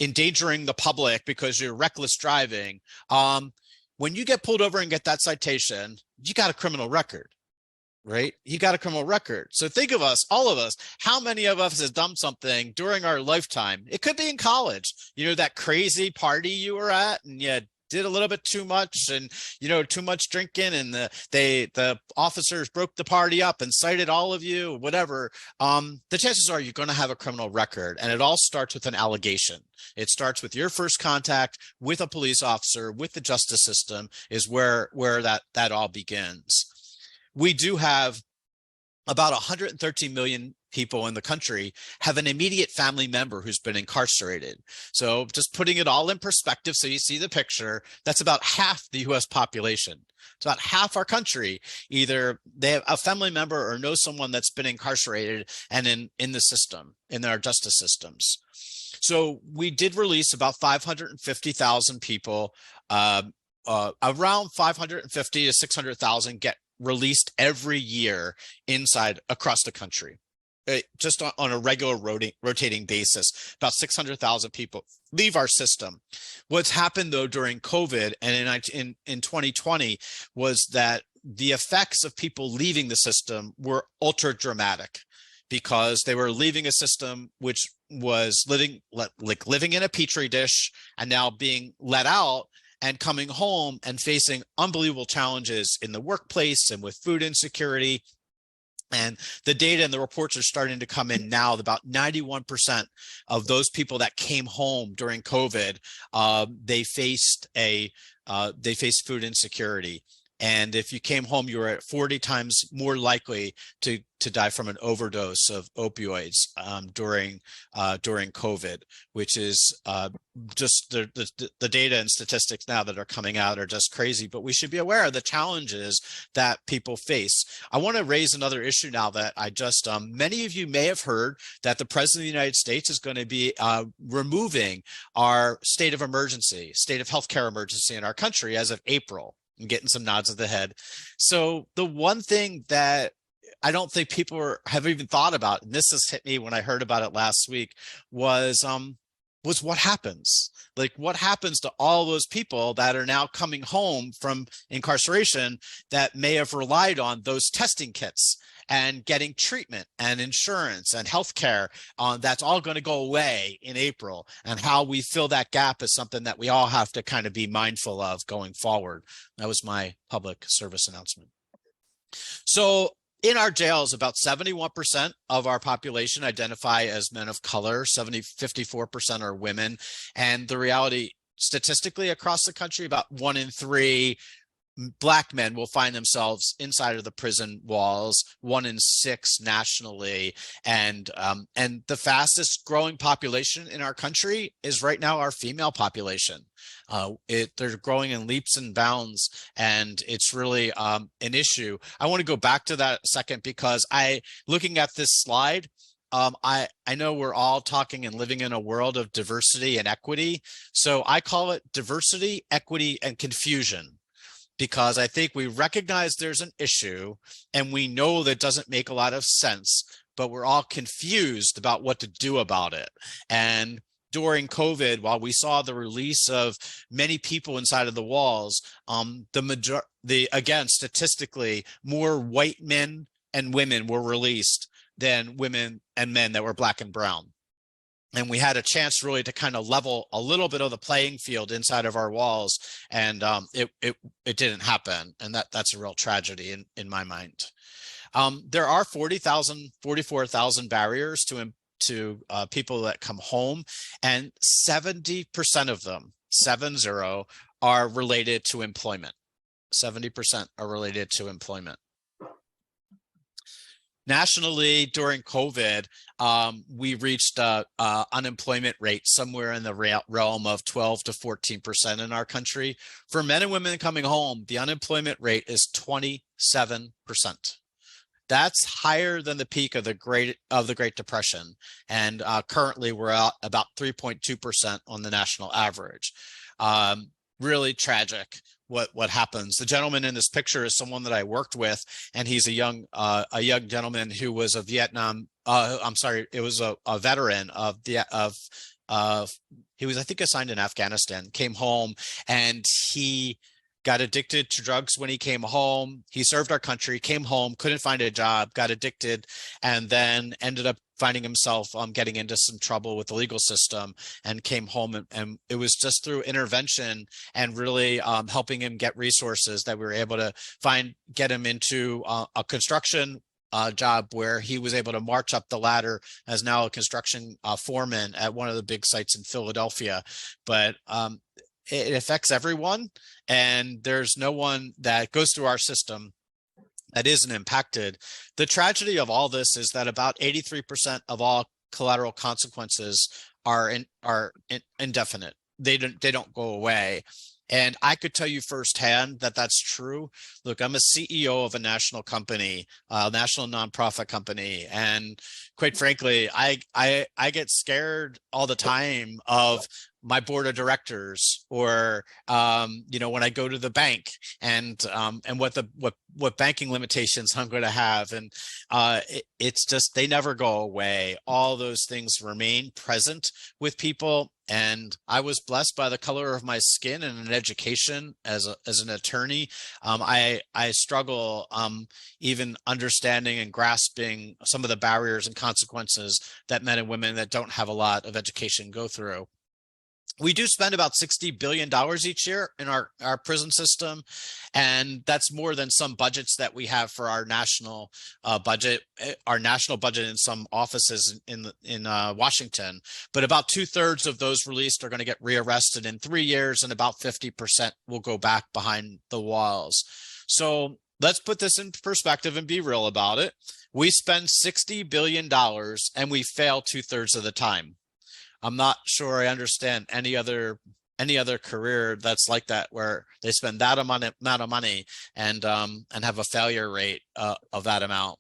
endangering the public because you're reckless driving. When you get pulled over and get that citation, you got a criminal record. Right? You got a criminal record. So think of us, all of us, how many of us has done something during our lifetime? It could be in college, that crazy party you were at and you did a little bit too much and, too much drinking and the officers broke the party up and cited all of you, whatever. The chances are you're going to have a criminal record, and it all starts with an allegation. It starts with your first contact with a police officer, with the justice system is where that all begins. We do have about 113 million people in the country have an immediate family member who's been incarcerated. So just putting it all in perspective, so you see the picture, that's about half the US population. It's about half our country, either they have a family member or know someone that's been incarcerated and in the system, in our justice systems. So we did release about 550,000 people, around 550 to 600,000 get released every year across the country. Just on a regular rotating basis, about 600,000 people leave our system. What's happened though during COVID and in 2020 was that the effects of people leaving the system were ultra dramatic, because they were leaving a system which was living in a petri dish and now being let out and coming home and facing unbelievable challenges in the workplace and with food insecurity. And the data and the reports are starting to come in now. About 91% of those people that came home during COVID, they faced food insecurity. And if you came home, you were at 40 times more likely to die from an overdose of opioids during COVID, which is just the data and statistics now that are coming out are just crazy. But we should be aware of the challenges that people face. I want to raise another issue now that I just, many of you may have heard that the President of the United States is going to be removing our state of emergency, state of healthcare emergency in our country as of April. I'm getting some nods of the head. So the one thing that I don't think people have even thought about, and this has hit me when I heard about it last week, was what happens? Like, what happens to all those people that are now coming home from incarceration that may have relied on those testing kits and getting treatment and insurance and healthcare? That's all going to go away in April, and how we fill that gap is something that we all have to kind of be mindful of going forward. That was my public service announcement. So in our jails, about 71% of our population identify as men of color, 54% are women. And the reality, statistically across the country, about 1 in 3 Black men will find themselves inside of the prison walls, 1 in 6 nationally. And the fastest growing population in our country is right now our female population. They're growing in leaps and bounds, and it's really an issue. I want to go back to that a second, because looking at this slide, I know we're all talking and living in a world of diversity and equity. So I call it diversity, equity, and confusion, because I think we recognize there's an issue and we know that doesn't make a lot of sense, but we're all confused about what to do about it. And during COVID, while we saw the release of many people inside of the walls, again, statistically, more white men and women were released than women and men that were Black and brown. And we had a chance really to kind of level a little bit of the playing field inside of our walls, and it didn't happen, and that's a real tragedy in my mind. There are 44,000 barriers to people that come home, and 70% of them, 70, are related to employment. 70% are related to employment. Nationally, during COVID, we reached an unemployment rate somewhere in the realm of 12 to 14% in our country. For men and women coming home, the unemployment rate is 27%. That's higher than the peak of the Great Depression, and currently we're at about 3.2% on the national average. Really tragic what happens. The gentleman in this picture is someone that I worked with, and he's a young gentleman who was a Vietnam. It was a veteran he was, I think, assigned in Afghanistan. Came home and he got addicted to drugs when he came home. He served our country, came home, couldn't find a job, got addicted, and then ended up finding himself getting into some trouble with the legal system, and came home. And it was just through intervention and really helping him get resources that we were able to get him into a construction job, where he was able to march up the ladder as now a construction foreman at one of the big sites in Philadelphia. But it affects everyone, and there's no one that goes through our system that isn't impacted. The tragedy of all this is that about 83% of all collateral consequences are indefinite. They don't go away. And I could tell you firsthand that that's true. Look, I'm a CEO of a national company, a national nonprofit company, and quite frankly, I get scared all the time of my board of directors, or when I go to the bank, and what banking limitations I'm going to have, and it's just, they never go away. All those things remain present with people. And I was blessed by the color of my skin and an education as an attorney. I struggle even understanding and grasping some of the barriers and consequences that men and women that don't have a lot of education go through. We do spend about $60 billion each year in our prison system, and that's more than some budgets that we have for our national budget. Our national budget in some offices in Washington, but about 2/3 of those released are going to get rearrested in 3 years, and about 50% will go back behind the walls. So let's put this in perspective and be real about it. We spend $60 billion and we fail 2/3 of the time. I'm not sure I understand any other career that's like that, where they spend that amount of money and have a failure rate of that amount.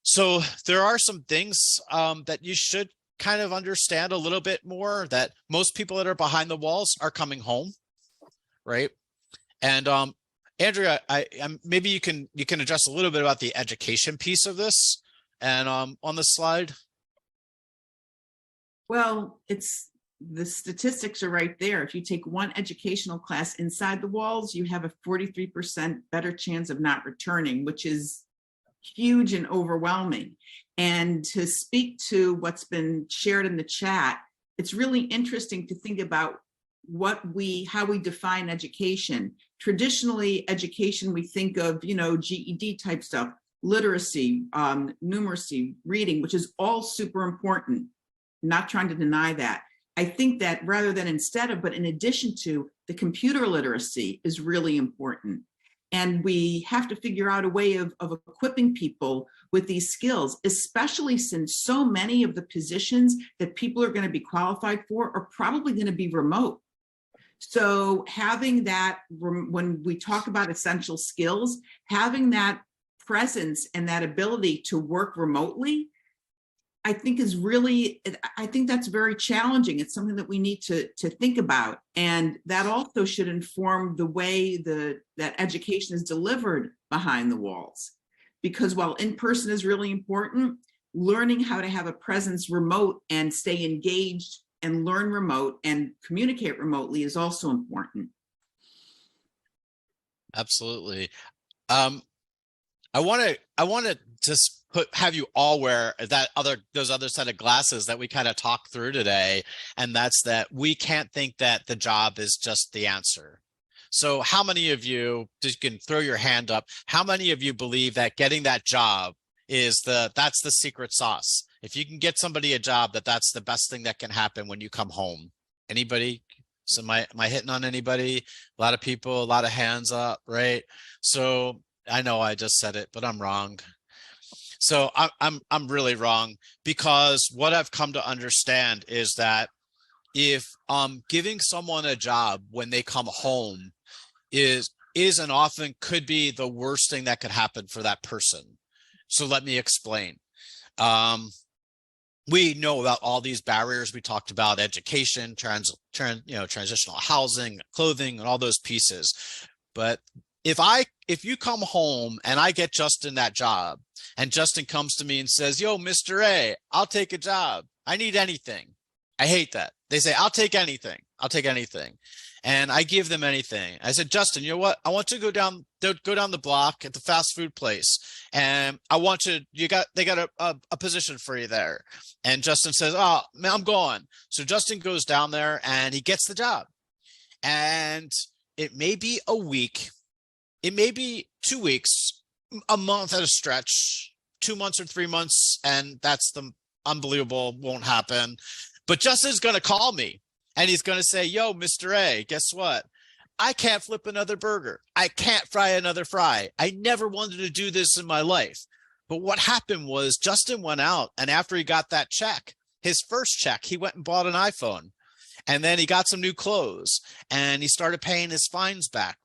So there are some things that you should kind of understand a little bit more, that most people that are behind the walls are coming home, right? And Andrea, maybe you can address a little bit about the education piece of this, and on the slide. Well, the statistics are right there. If you take one educational class inside the walls, you have a 43% better chance of not returning, which is huge and overwhelming. And to speak to what's been shared in the chat, it's really interesting to think about how we define education. Traditionally, education, we think of, GED type stuff, literacy, numeracy, reading, which is all super important. Not trying to deny that. I think that rather than instead of, but in addition to, the computer literacy is really important. And we have to figure out a way of equipping people with these skills, especially since so many of the positions that people are going to be qualified for are probably going to be remote. So having that, when we talk about essential skills, having that presence and that ability to work remotely, I think that's very challenging. It's something that we need to think about. And that also should inform the way that education is delivered behind the walls. Because while in-person is really important, learning how to have a presence remote and stay engaged and learn remote and communicate remotely is also important. Absolutely. I want to just have you all wear those other set of glasses that we kind of talked through today, and that's that we can't think that the job is just the answer. So how many of you, just can throw your hand up, how many of you believe that getting that job that's the secret sauce? If you can get somebody a job, that's the best thing that can happen when you come home? Anybody? So am I hitting on anybody? A lot of people, a lot of hands up, right? So I know I just said it, but I'm wrong. So I'm really wrong, because what I've come to understand is that if giving someone a job when they come home is and often could be the worst thing that could happen for that person. So let me explain. We know about all these barriers. We talked about education, transitional housing, clothing, and all those pieces. But if you come home and I get Justin that job, and Justin comes to me and says, "Yo, Mr. A, I'll take a job. I need anything." I hate that. They say, "I'll take anything. I'll take anything." And I give them anything. I said, "Justin, you know what? I want you to go down the block at the fast food place, and I want they got a position for you there." And Justin says, "Oh, man, I'm going." So Justin goes down there and he gets the job. And it may be a week, it may be 2 weeks, a month at a stretch, 2 months or 3 months, and that's the unbelievable, won't happen. But Justin's going to call me and he's going to say, "Yo, Mr. A, guess what? I can't flip another burger. I can't fry another fry. I never wanted to do this in my life. But what happened was Justin went out, and after he got that check, his first check, he went and bought an iPhone, and then he got some new clothes, and he started paying his fines back.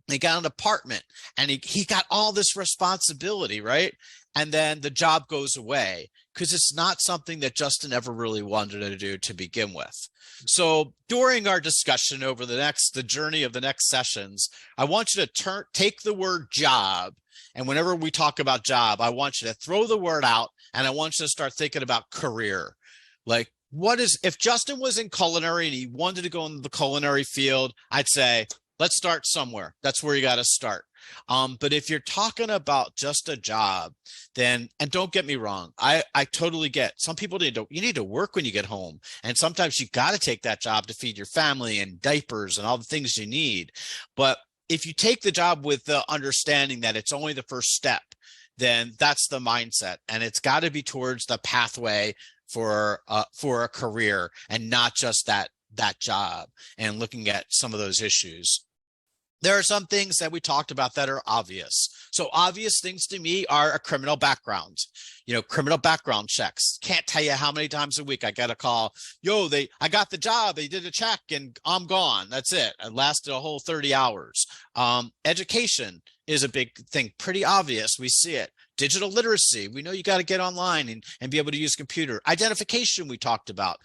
He got an apartment, and he got all this responsibility, right? And then the job goes away because it's not something that Justin ever really wanted to do to begin with. So during our discussion over the journey of the next sessions, I want you to take the word job. And whenever we talk about job, I want you to throw the word out, and I want you to start thinking about career. Like, if Justin was in culinary and he wanted to go into the culinary field, I'd say, let's start somewhere. That's where you got to start. But if you're talking about just a job, then, and don't get me wrong, I totally get some people you need to work when you get home. And sometimes you got to take that job to feed your family and diapers and all the things you need. But if you take the job with the understanding that it's only the first step, then that's the mindset. And it's got to be towards the pathway for a career, and not just that job, and looking at some of those issues. There are some things that we talked about that are obvious. So obvious things to me are a criminal background, criminal background checks. Can't tell you how many times a week I get a call. I got the job. They did a check and I'm gone. That's it. It lasted a whole 30 hours. Education is a big thing. Pretty obvious. We see it. Digital literacy. We know you got to get online and be able to use computer. Identification we talked about.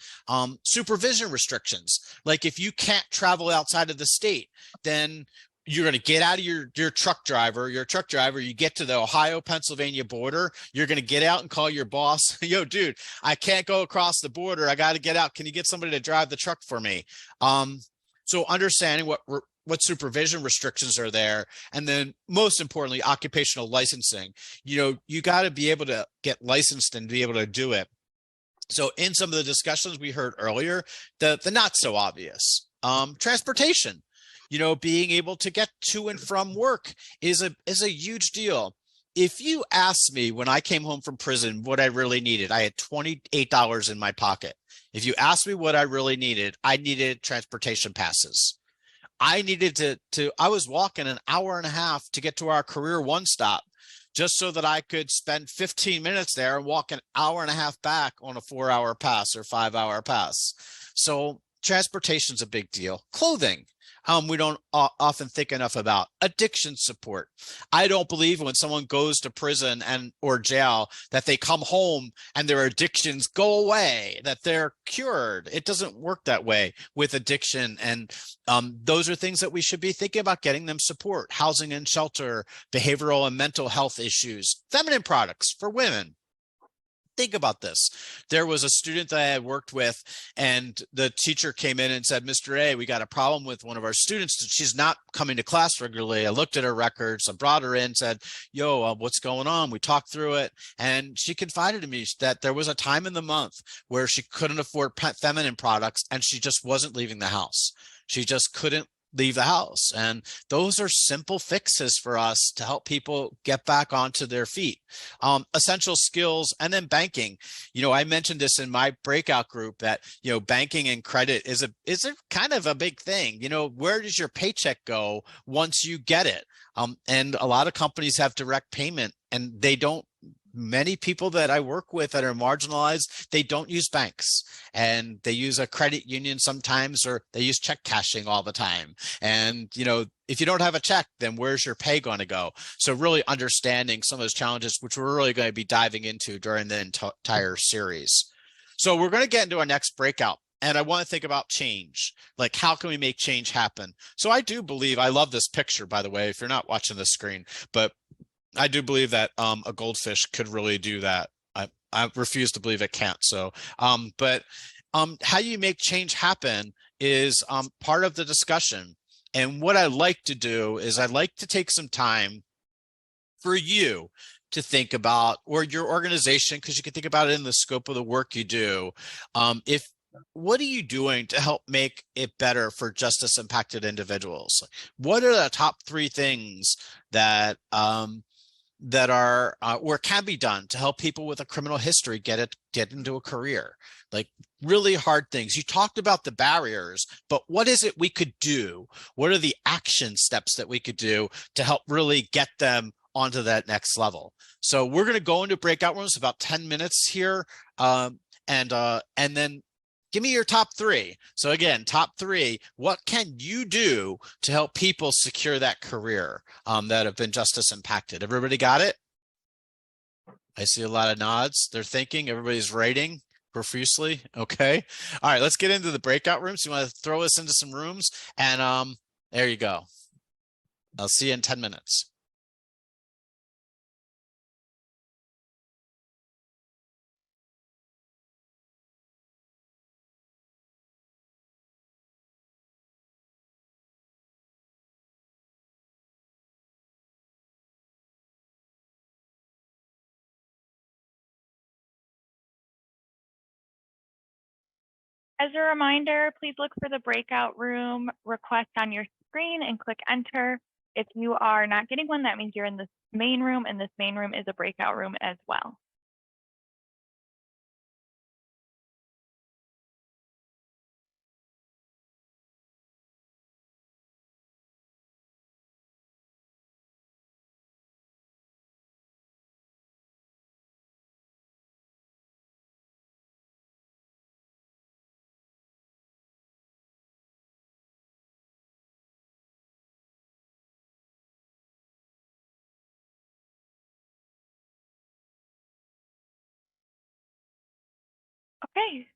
Supervision restrictions. Like if you can't travel outside of the state, then you're going to get out of your truck driver. You get to the Ohio-Pennsylvania border. You're going to get out and call your boss. Yo, dude, I can't go across the border. I got to get out. Can you get somebody to drive the truck for me? So understanding what supervision restrictions are there. And then most importantly, occupational licensing. You got to be able to get licensed and be able to do it. So in some of the discussions we heard earlier, the not so obvious, transportation, being able to get to and from work is a huge deal. If you asked me when I came home from prison what I really needed, I had $28 in my pocket. If you asked me what I really needed, I needed transportation passes. I needed I was walking an hour and a half to get to our Career One stop just so that I could spend 15 minutes there and walk an hour and a half back on a 4-hour pass or 5-hour pass. So transportation's a big deal. Clothing. We don't often think enough about addiction support. I don't believe when someone goes to prison or jail that they come home and their addictions go away, that they're cured. It doesn't work that way with addiction. And those are things that we should be thinking about getting them support. Housing and shelter, behavioral and mental health issues, feminine products for women. Think about this. There was a student that I had worked with, and the teacher came in and said, Mr. A, we got a problem with one of our students. She's not coming to class regularly. I looked at her records. I brought her in, said, what's going on? We talked through it. And she confided to me that there was a time in the month where she couldn't afford feminine products, and she just wasn't leaving the house. She just couldn't leave the house. And those are simple fixes for us to help people get back onto their feet. Essential skills, and then banking. I mentioned this in my breakout group that, banking and credit is a kind of a big thing. Where does your paycheck go once you get it? And a lot of companies have direct payment, and they don't. Many people that I work with that are marginalized, they don't use banks, and they use a credit union sometimes, or they use check cashing all the time. And, if you don't have a check, then where's your pay going to go? So really understanding some of those challenges, which we're really going to be diving into during the entire series. So we're going to get into our next breakout. And I want to think about change. Like, how can we make change happen? So I do believe, I love this picture, by the way, if you're not watching the screen, but I do believe that a goldfish could really do that. I refuse to believe it can't. So, but how you make change happen is part of the discussion. And what I like to do is I'd like to take some time for you to think about, or your organization, because you can think about it in the scope of the work you do. What are you doing to help make it better for justice impacted individuals? What are the top 3 things that that are or can be done to help people with a criminal history get into a career, like really hard things. You talked about the barriers, but what is it we could do? What are the action steps that we could do to help really get them onto that next level? So we're going to go into breakout rooms about 10 minutes here, and then give me your top three. So again, top three, what can you do to help people secure that career that have been justice impacted? Everybody got it? I see a lot of nods. They're thinking, everybody's writing profusely. Okay. All right, let's get into the breakout rooms. You want to throw us into some rooms? And there you go. I'll see you in 10 minutes. As a reminder, please look for the breakout room request on your screen and click enter. If you are not getting one, that means you're in this main room, and this main room is a breakout room as well. Okay.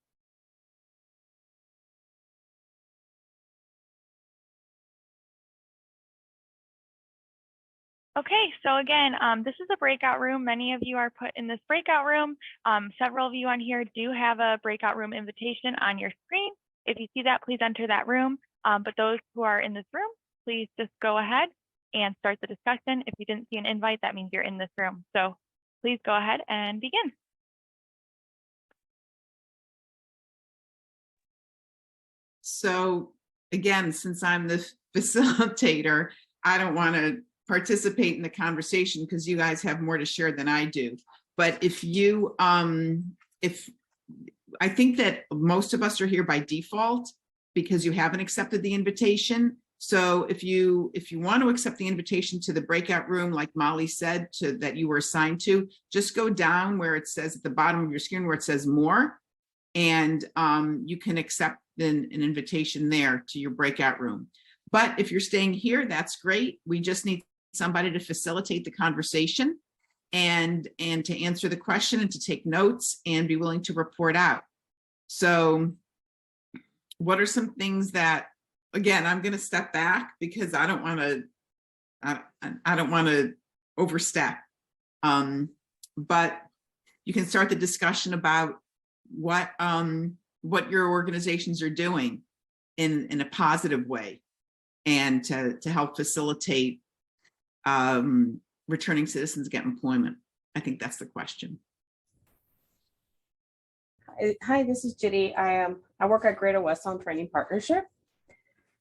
Okay, so again, this is a breakout room. Many of you are put in this breakout room. Several of you on here do have a breakout room invitation on your screen. If you see that, please enter that room. But those who are in this room, please just go ahead and start the discussion. If you didn't see an invite, that means you're in this room. So please go ahead and begin. So again, since I'm the facilitator, I don't want to participate in the conversation because you guys have more to share than I do. But if you, if I think that most of us are here by default because you haven't accepted the invitation. So if you want to accept the invitation to the breakout room, like Molly said, that you were assigned to, just go down where it says at the bottom of your screen where it says more, and you can accept an invitation there to your breakout room. But if you're staying here, that's great. We just need somebody to facilitate the conversation and to answer the question and to take notes and be willing to report out. So what are some things that, again, I'm going to step back because I don't want to overstep. But you can start the discussion about what your organizations are doing in a positive way and to help facilitate returning citizens get employment. I think that's the question. Hi, this is Judy. I work at Greater West Home Training Partnership,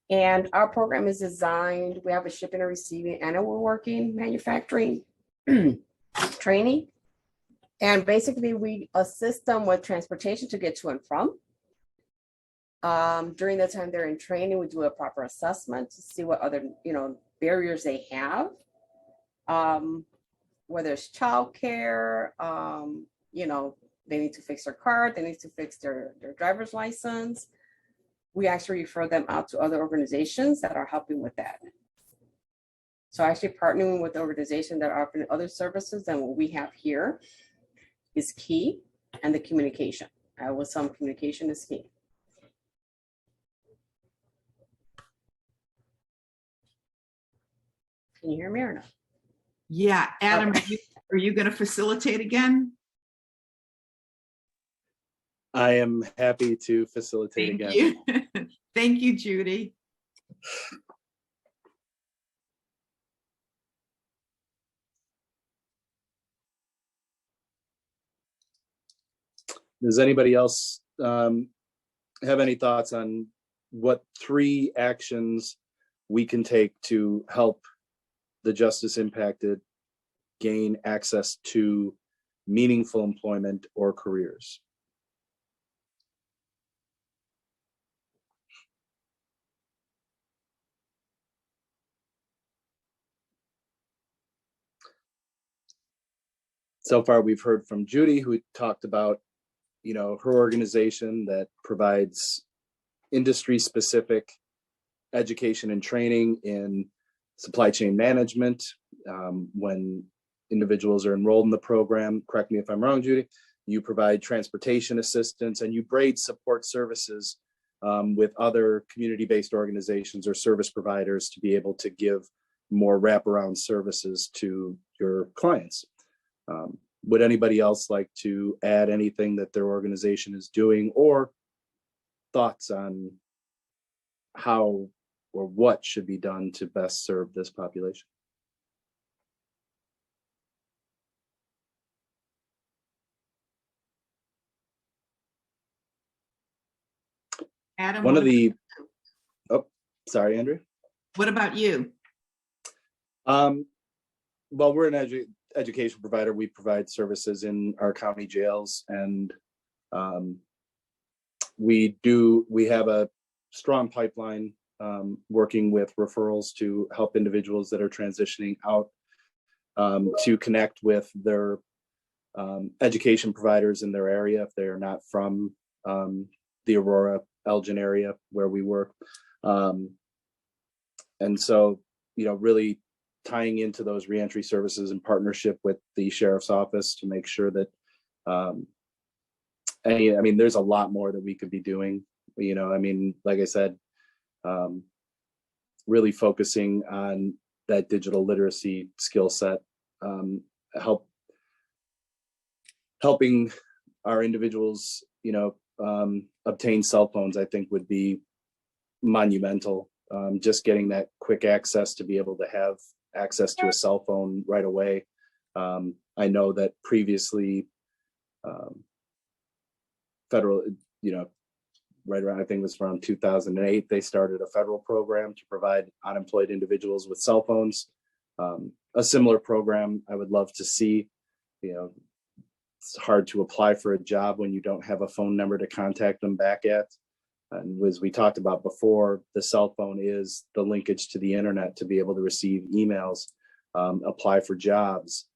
and our program is designed. We have a shipping and receiving and a woodworking manufacturing training, and basically we assist them with transportation to get to and from. During the time they're in training, we do a proper assessment to see what other barriers they have, whether it's childcare, they need to fix their car, they need to fix their driver's license. We actually refer them out to other organizations that are helping with that. So actually partnering with organizations that are offering other services than what we have here is key, and the communication. With some communication is key. Can you hear me or not? Yeah, Adam, Okay. are you going to facilitate again? I am happy to facilitate Thank again. you. Thank you, Judy. Does anybody else have any thoughts on what 3 actions we can take to help the justice impacted gain access to meaningful employment or careers. So far, we've heard from Judy, who talked about, her organization that provides industry-specific education and training in supply chain management. When individuals are enrolled in the program, correct me if I'm wrong, Judy, you provide transportation assistance and you braid support services with other community-based organizations or service providers to be able to give more wraparound services to your clients. Would anybody else like to add anything that their organization is doing or thoughts on how or what should be done to best serve this population? Adam, One of the, oh, sorry, Andrew. what about you? Well, we're an education provider. We provide services in our county jails, and we have a strong pipeline working with referrals to help individuals that are transitioning out to connect with their education providers in their area if they are not from the Aurora, Elgin area where we work. And so, really tying into those reentry services in partnership with the sheriff's office to make sure that there's a lot more that we could be doing. Like I said, really focusing on that digital literacy skill set, helping our individuals, obtain cell phones, I think would be monumental. Just getting that quick access to be able to have access to a cell phone right away. I know that previously federal, right around, I think it was around 2008, they started a federal program to provide unemployed individuals with cell phones. A similar program I would love to see. It's hard to apply for a job when you don't have a phone number to contact them back at. And as we talked about before, the cell phone is the linkage to the internet to be able to receive emails, apply for jobs.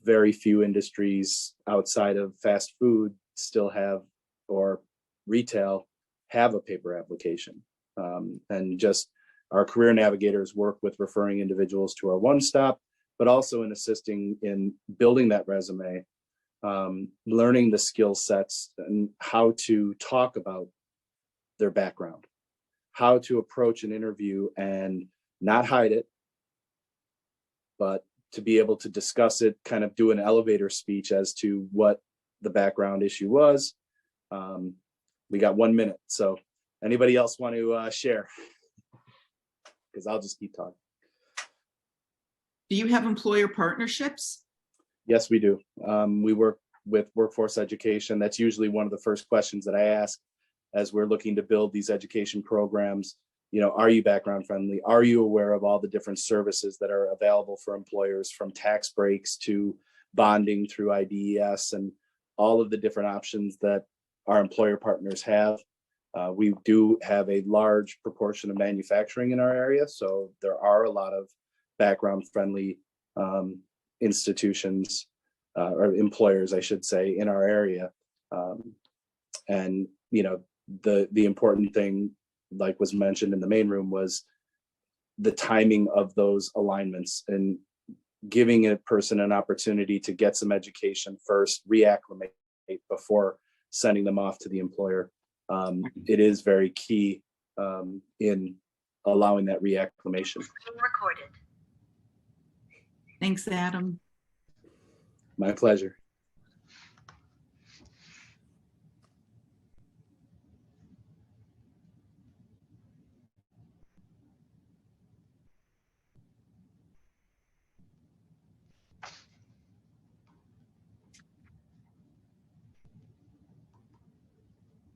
Very few industries outside of fast food still have, or retail, have a paper application. And just our career navigators work with referring individuals to our one-stop, but also in assisting in building that resume, learning the skill sets and how to talk about their background, how to approach an interview and not hide it, but to be able to discuss it, kind of do an elevator speech as to what the background issue was. We got 1 minute, so anybody else want to share? Because I'll just keep talking. Do you have employer partnerships? Yes, we do. We work with workforce education. That's usually one of the first questions that I ask as we're looking to build these education programs. Are you background friendly? Are you aware of all the different services that are available for employers, from tax breaks to bonding through IDES and all of the different options that our employer partners have? We do have a large proportion of manufacturing in our area, so there are a lot of background friendly institutions or employers, I should say, in our area. And the important thing, like was mentioned in the main room, was the timing of those alignments and giving a person an opportunity to get some education first, reacclimate before sending them off to the employer. It is very key in allowing that reacclimation. Recorded. Thanks, Adam. My pleasure.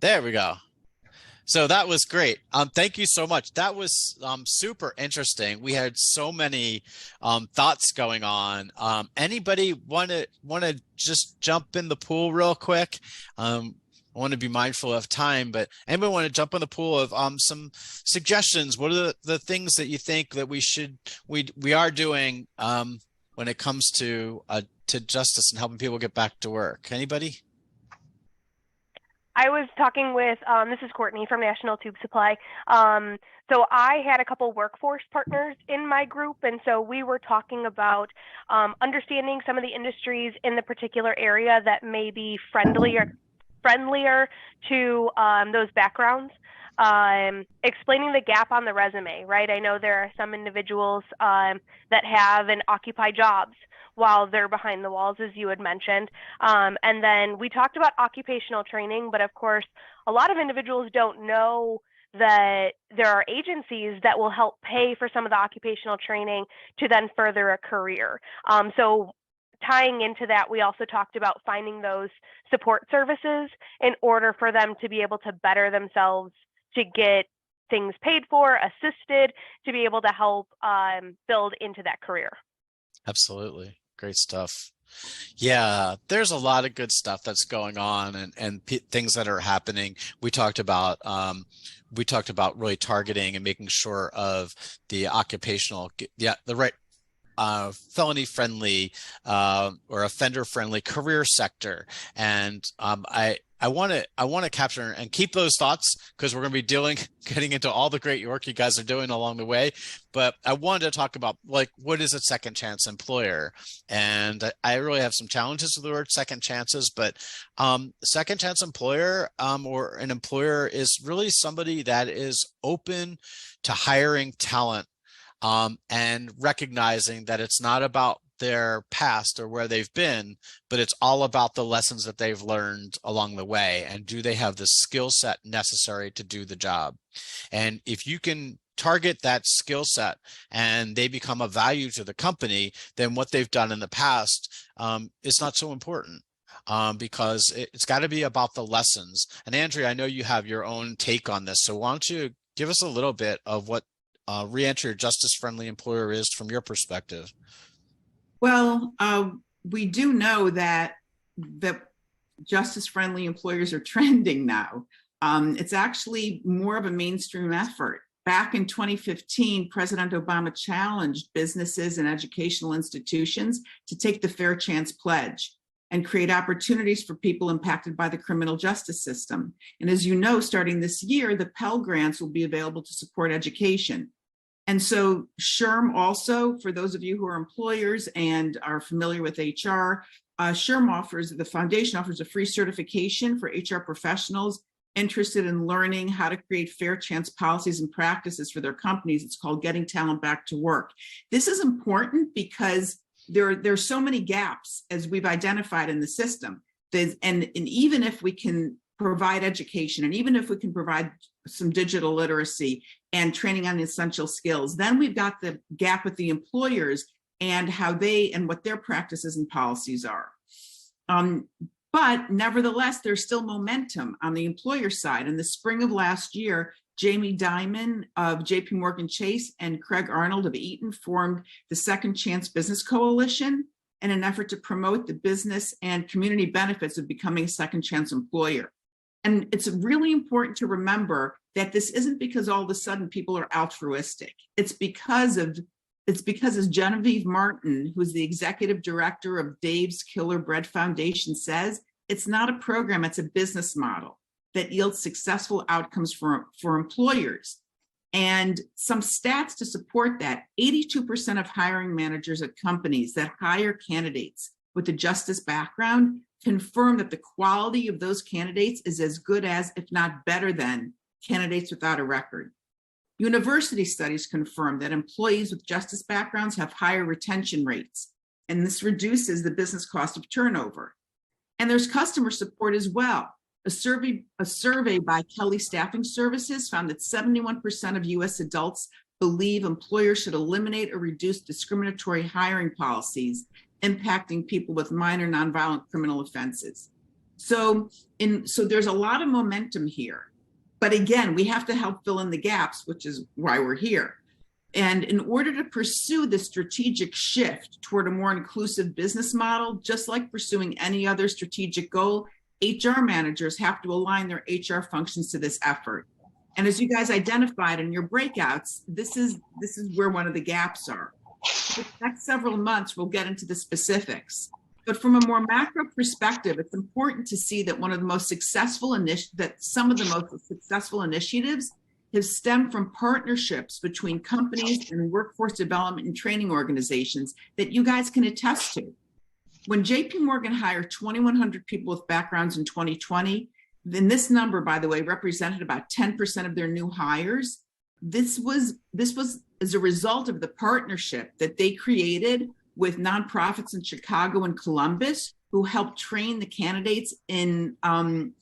There we go. So that was great. Thank you so much. That was super interesting. We had so many thoughts going on. Anybody want to just jump in the pool real quick? I want to be mindful of time, but anybody want to jump in the pool of some suggestions? What are the things that you think that we are doing when it comes to justice and helping people get back to work? Anybody? I was talking with, this is Courtney from National Tube Supply. So I had a couple workforce partners in my group, and so we were talking about understanding some of the industries in the particular area that may be friendlier to those backgrounds. Explaining the gap on the resume, right? I know there are some individuals that have and occupy jobs while they're behind the walls, as you had mentioned. And then we talked about occupational training, but of course, a lot of individuals don't know that there are agencies that will help pay for some of the occupational training to then further a career. So tying into that, we also talked about finding those support services in order for them to be able to better themselves, to get things paid for, assisted, to be able to help build into that career. Absolutely. Great stuff. Yeah, there's a lot of good stuff that's going on and things that are happening. We talked about really targeting and making sure of the occupational, the right felony friendly or offender friendly career sector. And I want to capture and keep those thoughts, because we're going to be getting into all the great work you guys are doing along the way. But I wanted to talk about, like, what is a second chance employer? And I really have some challenges with the word second chances, but second chance employer or an employer is really somebody that is open to hiring talent and recognizing that it's not about their past or where they've been, but it's all about the lessons that they've learned along the way. And do they have the skill set necessary to do the job? And if you can target that skill set and they become a value to the company, then what they've done in the past is not so important. Because it's got to be about the lessons. And Andrea, I know you have your own take on this. So why don't you give us a little bit of what re-entry or justice-friendly employer is from your perspective? Well, we do know that justice-friendly employers are trending now. It's actually more of a mainstream effort. Back in 2015, President Obama challenged businesses and educational institutions to take the Fair Chance Pledge and create opportunities for people impacted by the criminal justice system. And as you know, starting this year, the Pell Grants will be available to support education. And so SHRM also, for those of you who are employers and are familiar with HR, SHRM the foundation offers a free certification for HR professionals interested in learning how to create fair chance policies and practices for their companies. It's called Getting Talent Back to Work. This is important because there's so many gaps, as we've identified in the system. And even if we can provide education, and even if we can provide some digital literacy and training on essential skills, then we've got the gap with the employers and how they and what their practices and policies are. But nevertheless, there's still momentum on the employer side. In the spring of last year, Jamie Dimon of JP Morgan Chase and Craig Arnold of Eaton formed the Second Chance Business Coalition in an effort to promote the business and community benefits of becoming a second chance employer. And it's really important to remember that this isn't because all of a sudden people are altruistic. It's because as Genevieve Martin, who's the executive director of Dave's Killer Bread Foundation, says, it's not a program, it's a business model that yields successful outcomes for employers. And some stats to support that: 82% of hiring managers at companies that hire candidates with a justice background confirm that the quality of those candidates is as good as, if not better than, candidates without a record. University studies confirm that employees with justice backgrounds have higher retention rates, and this reduces the business cost of turnover. And there's customer support as well. A survey by Kelly Staffing Services found that 71% of US adults believe employers should eliminate or reduce discriminatory hiring policies impacting people with minor nonviolent criminal offenses. So there's a lot of momentum here. But again, we have to help fill in the gaps, which is why we're here. And in order to pursue the strategic shift toward a more inclusive business model, just like pursuing any other strategic goal, HR managers have to align their HR functions to this effort. And as you guys identified in your breakouts, this is where one of the gaps are. For the next several months, we'll get into the specifics. But from a more macro perspective, it's important to see that some of the most successful initiatives have stemmed from partnerships between companies and workforce development and training organizations that you guys can attest to. When JP Morgan hired 2,100 people with backgrounds in 2020, then this number, by the way, represented about 10% of their new hires. This was as a result of the partnership that they created with nonprofits in Chicago and Columbus, who helped train the candidates on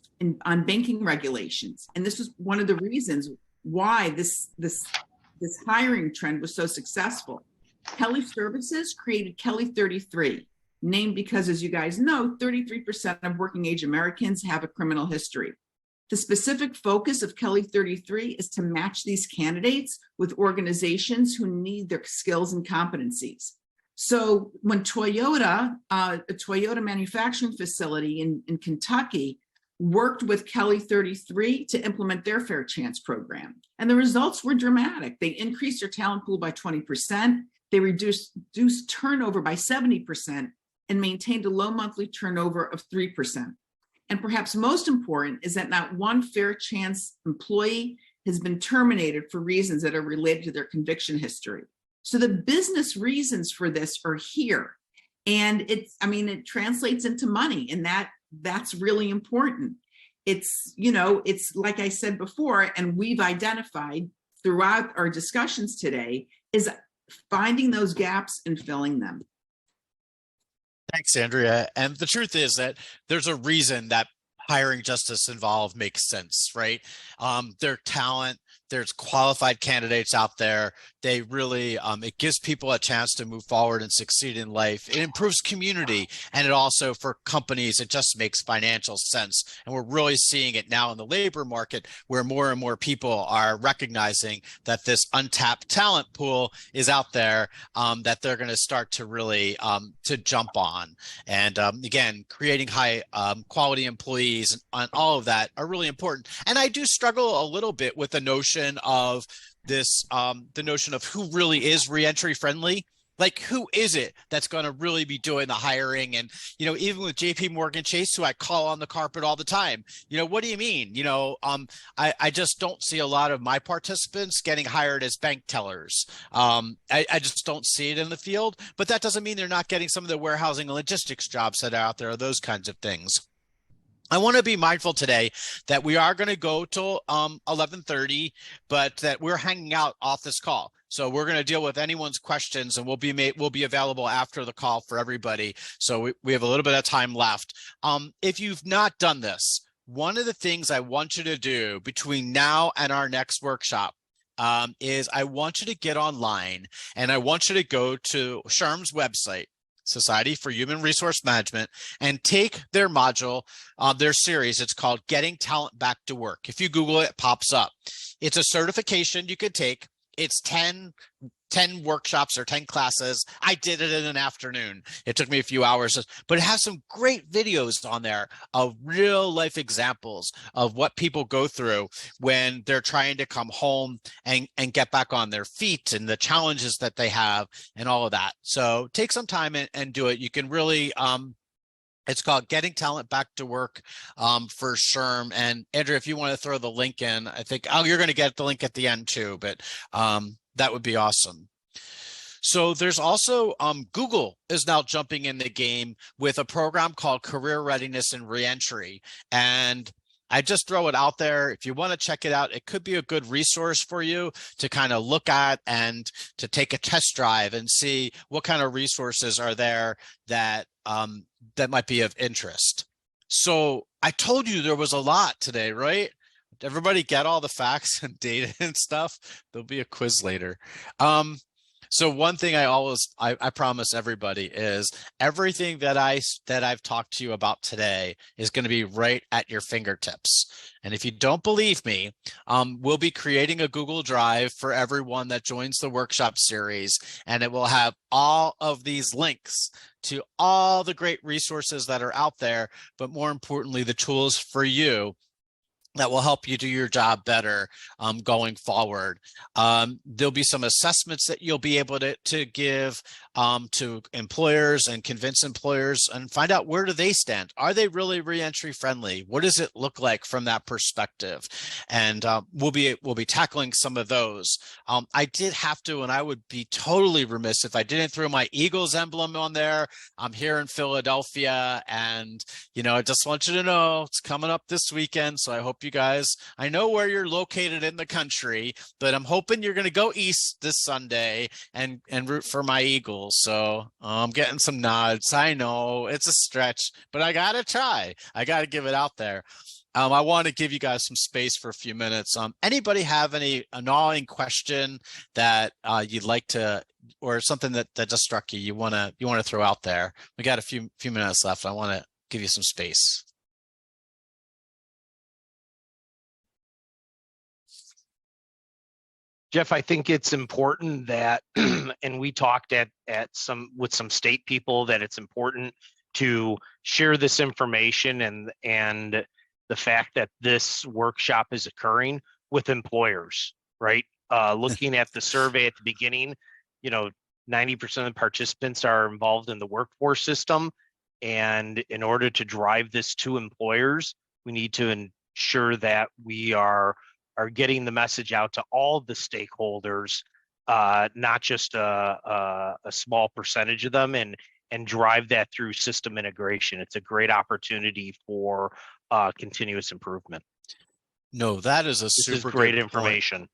banking regulations. And this was one of the reasons why this hiring trend was so successful. Kelly Services created Kelly 33, named because, as you guys know, 33% of working age Americans have a criminal history. The specific focus of Kelly 33 is to match these candidates with organizations who need their skills and competencies. So when Toyota, a Toyota manufacturing facility in Kentucky, worked with Kelly 33 to implement their Fair Chance program. And the results were dramatic. They increased their talent pool by 20%. They reduced turnover by 70% and maintained a low monthly turnover of 3%. And perhaps most important is that not one Fair Chance employee has been terminated for reasons that are related to their conviction history. So the business reasons for this are here. And it translates into money, and that's really important. It's like I said before, and we've identified throughout our discussions today, is finding those gaps and filling them. Thanks, Andrea. And the truth is that there's a reason that hiring justice involved makes sense, right? Their talent, there's qualified candidates out there. They really, it gives people a chance to move forward and succeed in life. It improves community. And it also, for companies, it just makes financial sense. And we're really seeing it now in the labor market, where more and more people are recognizing that this untapped talent pool is out there, that they're going to start to really to jump on. And again, creating high quality employees and all of that are really important. And I do struggle a little bit with the notion of this, the notion of who really is reentry friendly. Like, who is it that's going to really be doing the hiring? And, even with JP Morgan Chase, who I call on the carpet all the time, what do you mean? I just don't see a lot of my participants getting hired as bank tellers. I just don't see it in the field, but that doesn't mean they're not getting some of the warehousing and logistics jobs that are out there, or those kinds of things. I want to be mindful today that we are going to go till 11:30, but that we're hanging out off this call. So we're going to deal with anyone's questions, and we'll be available after the call for everybody. So we have a little bit of time left. If you've not done this, one of the things I want you to do between now and our next workshop is I want you to get online, and I want you to go to SHRM's website, Society for Human Resource Management, and take their module, their series. It's called Getting Talent Back to Work. If you Google it, it pops up. It's a certification you could take. It's 10 workshops or 10 classes. I did it in an afternoon. It took me a few hours, but it has some great videos on there of real life examples of what people go through when they're trying to come home and get back on their feet, and the challenges that they have and all of that. So take some time and do it. You can really, it's called Getting Talent Back to Work for SHRM. And Andrea, if you want to throw the link in, I think, you're going to get the link at the end too, but that would be awesome. So there's also Google is now jumping in the game with a program called Career Readiness and Reentry. And I just throw it out there. If you want to check it out, it could be a good resource for you to kind of look at and to take a test drive and see what kind of resources are there that that might be of interest. So I told you there was a lot today, right? Everybody get all the facts and data and stuff? There'll be a quiz later. So one thing I promise everybody is everything that I've talked to you about today is going to be right at your fingertips. And if you don't believe me, we'll be creating a Google Drive for everyone that joins the workshop series, and it will have all of these links to all the great resources that are out there, but more importantly, the tools for you that will help you do your job better going forward. There'll be some assessments that you'll be able to give to employers and convince employers and find out, where do they stand? Are they really reentry friendly? What does it look like from that perspective? And we'll be tackling some of those. I did have to, and I would be totally remiss if I didn't throw my Eagles emblem on there. I'm here in Philadelphia, and I just want you to know it's coming up this weekend. So I hope you guys, I know where you're located in the country, but I'm hoping you're going to go east this Sunday and root for my Eagles. So I'm getting some nods. I know it's a stretch, but I got to try. I got to give it out there. I want to give you guys some space for a few minutes. Anybody have a gnawing question that you'd like to, or something that just struck you want to throw out there? We got a few minutes left. I want to give you some space. Jeff, I think it's important that, and we talked with some state people, that it's important to share this information and the fact that this workshop is occurring with employers, right? Looking at the survey at the beginning, 90% of the participants are involved in the workforce system. And in order to drive this to employers, we need to ensure that we are getting the message out to all the stakeholders, not just a small percentage of them, and drive that through system integration. It's a great opportunity for continuous improvement. No, that is super great good information. Point.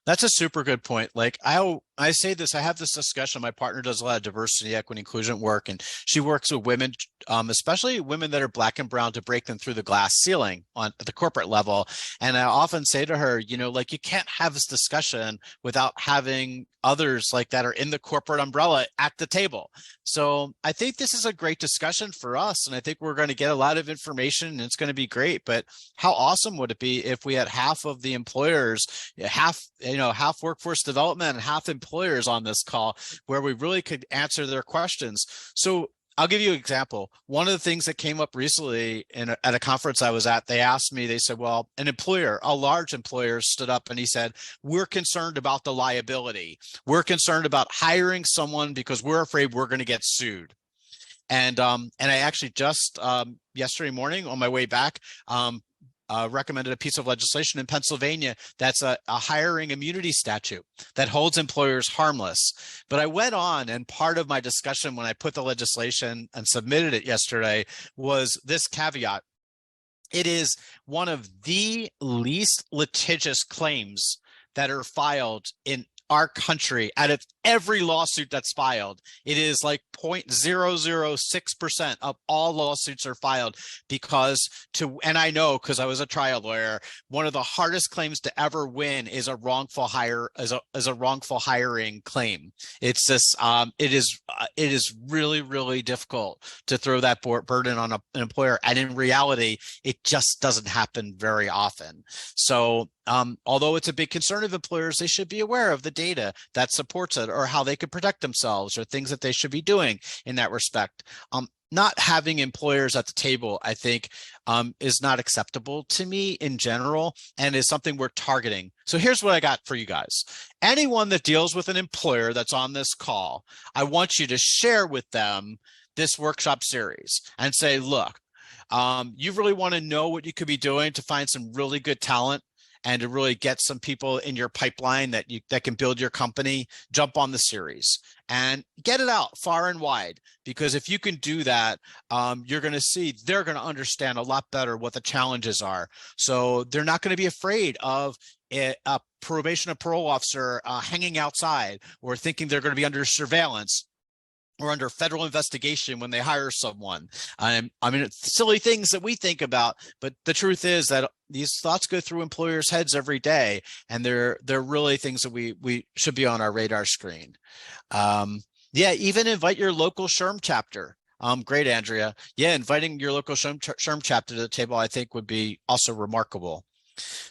That's a super good point. Like I say this, I have this discussion. My partner does a lot of diversity, equity, inclusion work, and she works with women, especially women that are Black and brown, to break them through the glass ceiling at the corporate level. And I often say to her, you can't have this discussion without having others like that are in the corporate umbrella at the table. So I think this is a great discussion for us, and I think we're going to get a lot of information, and it's going to be great. But how awesome would it be if we had half of the employers, half workforce development and half employers on this call, where we really could answer their questions? So I'll give you an example. One of the things that came up recently at a conference I was at, they said, well, a large employer stood up and he said, we're concerned about the liability. We're concerned about hiring someone because we're afraid we're going to get sued. And I actually just yesterday morning on my way back, recommended a piece of legislation in Pennsylvania that's a hiring immunity statute that holds employers harmless. But I went on, and part of my discussion when I put the legislation and submitted it yesterday was this caveat. It is one of the least litigious claims that are filed in our country. Out of every lawsuit that's filed, it is like 0.006% of all lawsuits are filed and I know, because I was a trial lawyer, one of the hardest claims to ever win is a wrongful hiring claim. It's just it is really, really difficult to throw that burden on an employer, and in reality it just doesn't happen very often. So although it's a big concern of employers, they should be aware of the data that supports it, or how they could protect themselves, or things that they should be doing in that respect. Not having employers at the table, I think, is not acceptable to me in general, and is something we're targeting. So here's what I got for you guys. Anyone that deals with an employer that's on this call, I want you to share with them this workshop series and say, look, you really want to know what you could be doing to find some really good talent and to really get some people in your pipeline that can build your company. Jump on the series and get it out far and wide, because if you can do that, you're going to see they're going to understand a lot better what the challenges are. So they're not going to be afraid of a probation or parole officer hanging outside, or thinking they're going to be under surveillance or under federal investigation when they hire someone. I mean, it's silly things that we think about, but the truth is that these thoughts go through employers' heads every day, and they're really things that we should be on our radar screen. Yeah, even invite your local SHRM chapter. Great, Andrea. Yeah, inviting your local SHRM chapter to the table, I think, would be also remarkable.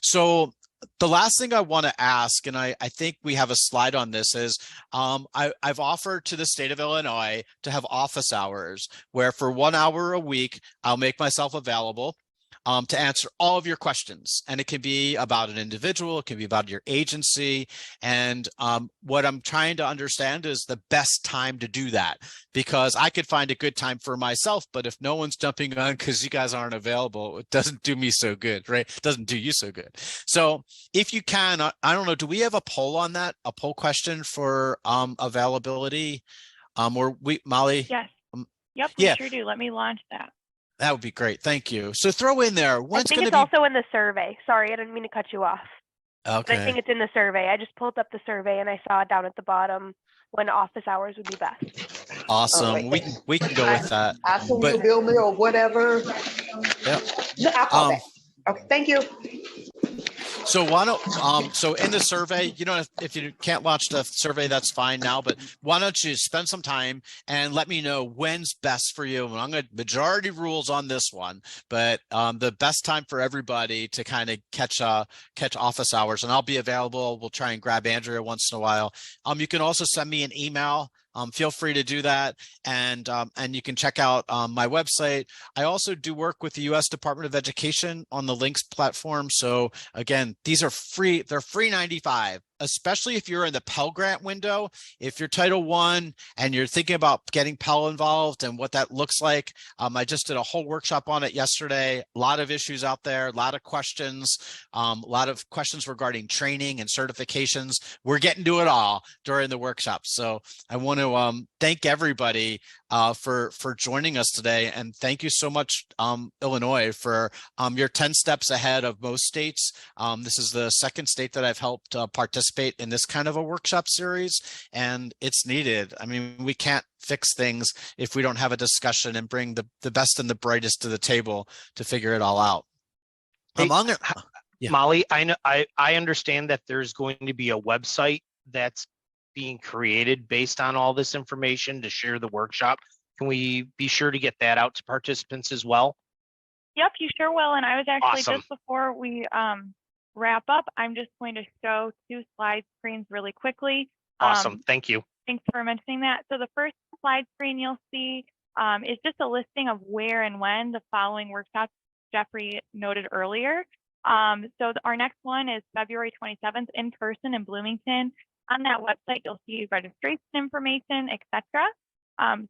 So the last thing I want to ask, and I think we have a slide on this, is I've offered to the state of Illinois to have office hours where for 1 hour a week, I'll make myself available to answer all of your questions. And it can be about an individual, it can be about your agency. And what I'm trying to understand is the best time to do that, because I could find a good time for myself, but if no one's jumping on because you guys aren't available, it doesn't do me so good, right? It doesn't do you so good. So if you can, I don't know, do we have a poll on that? A poll question for availability? Or Molly? Yes. Yep, we sure do. Let me launch that. That would be great. Thank you. So throw in there. I think it's also in the survey. Sorry, I didn't mean to cut you off. Okay. But I think it's in the survey. I just pulled up the survey and I saw down at the bottom when office hours would be best. Awesome. We can go with that. Ask them to bill me or whatever. Yep. No, I'll call back. Okay, thank you. So so in the survey, if you can't watch the survey, that's fine now, but why don't you spend some time and let me know when's best for you. And I'm going to majority rules on this one, but the best time for everybody to kind of catch office hours, and I'll be available. We'll try and grab Andrea once in a while. You can also send me an email. Feel free to do that, and you can check out my website. I also do work with the U.S. Department of Education on the Links platform. So again, these are free. They're free 95. Especially if you're in the Pell Grant window. If you're Title I and you're thinking about getting Pell involved and what that looks like. I just did a whole workshop on it yesterday. A lot of issues out there, a lot of questions regarding training and certifications. We're getting to it all during the workshop. So I want to thank everybody for joining us today. And thank you so much, Illinois, for you're 10 steps ahead of most states. This is the second state that I've helped participate in this kind of a workshop series, and it's needed. I mean, we can't fix things if we don't have a discussion and bring the best and the brightest to the table to figure it all out. Hey, Molly, I understand that there's going to be a website that's being created based on all this information to share the workshop. Can we be sure to get that out to participants as well? Yep, you sure will. And I was actually Awesome. just before we wrap up, I'm just going to show 2 slide screens really quickly. Awesome. Thank you. Thanks for mentioning that. So the first slide screen you'll see is just a listing of where and when the following workshops Jeffrey noted earlier. So our next one is February 27th in person in Bloomington. On that website, you'll see registration information, etc.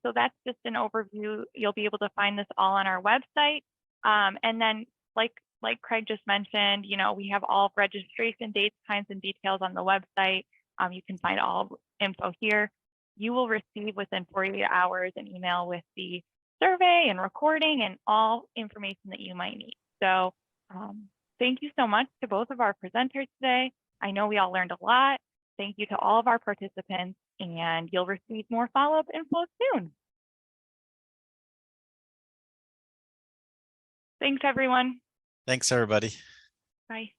So that's just an overview. You'll be able to find this all on our website. And then like Craig just mentioned, we have all registration dates, times, and details on the website. You can find all info here. You will receive within 48 hours an email with the survey and recording and all information that you might need. So thank you so much to both of our presenters today. I know we all learned a lot. Thank you to all of our participants, and you'll receive more follow-up info soon. Thanks, everyone. Thanks, everybody. Bye.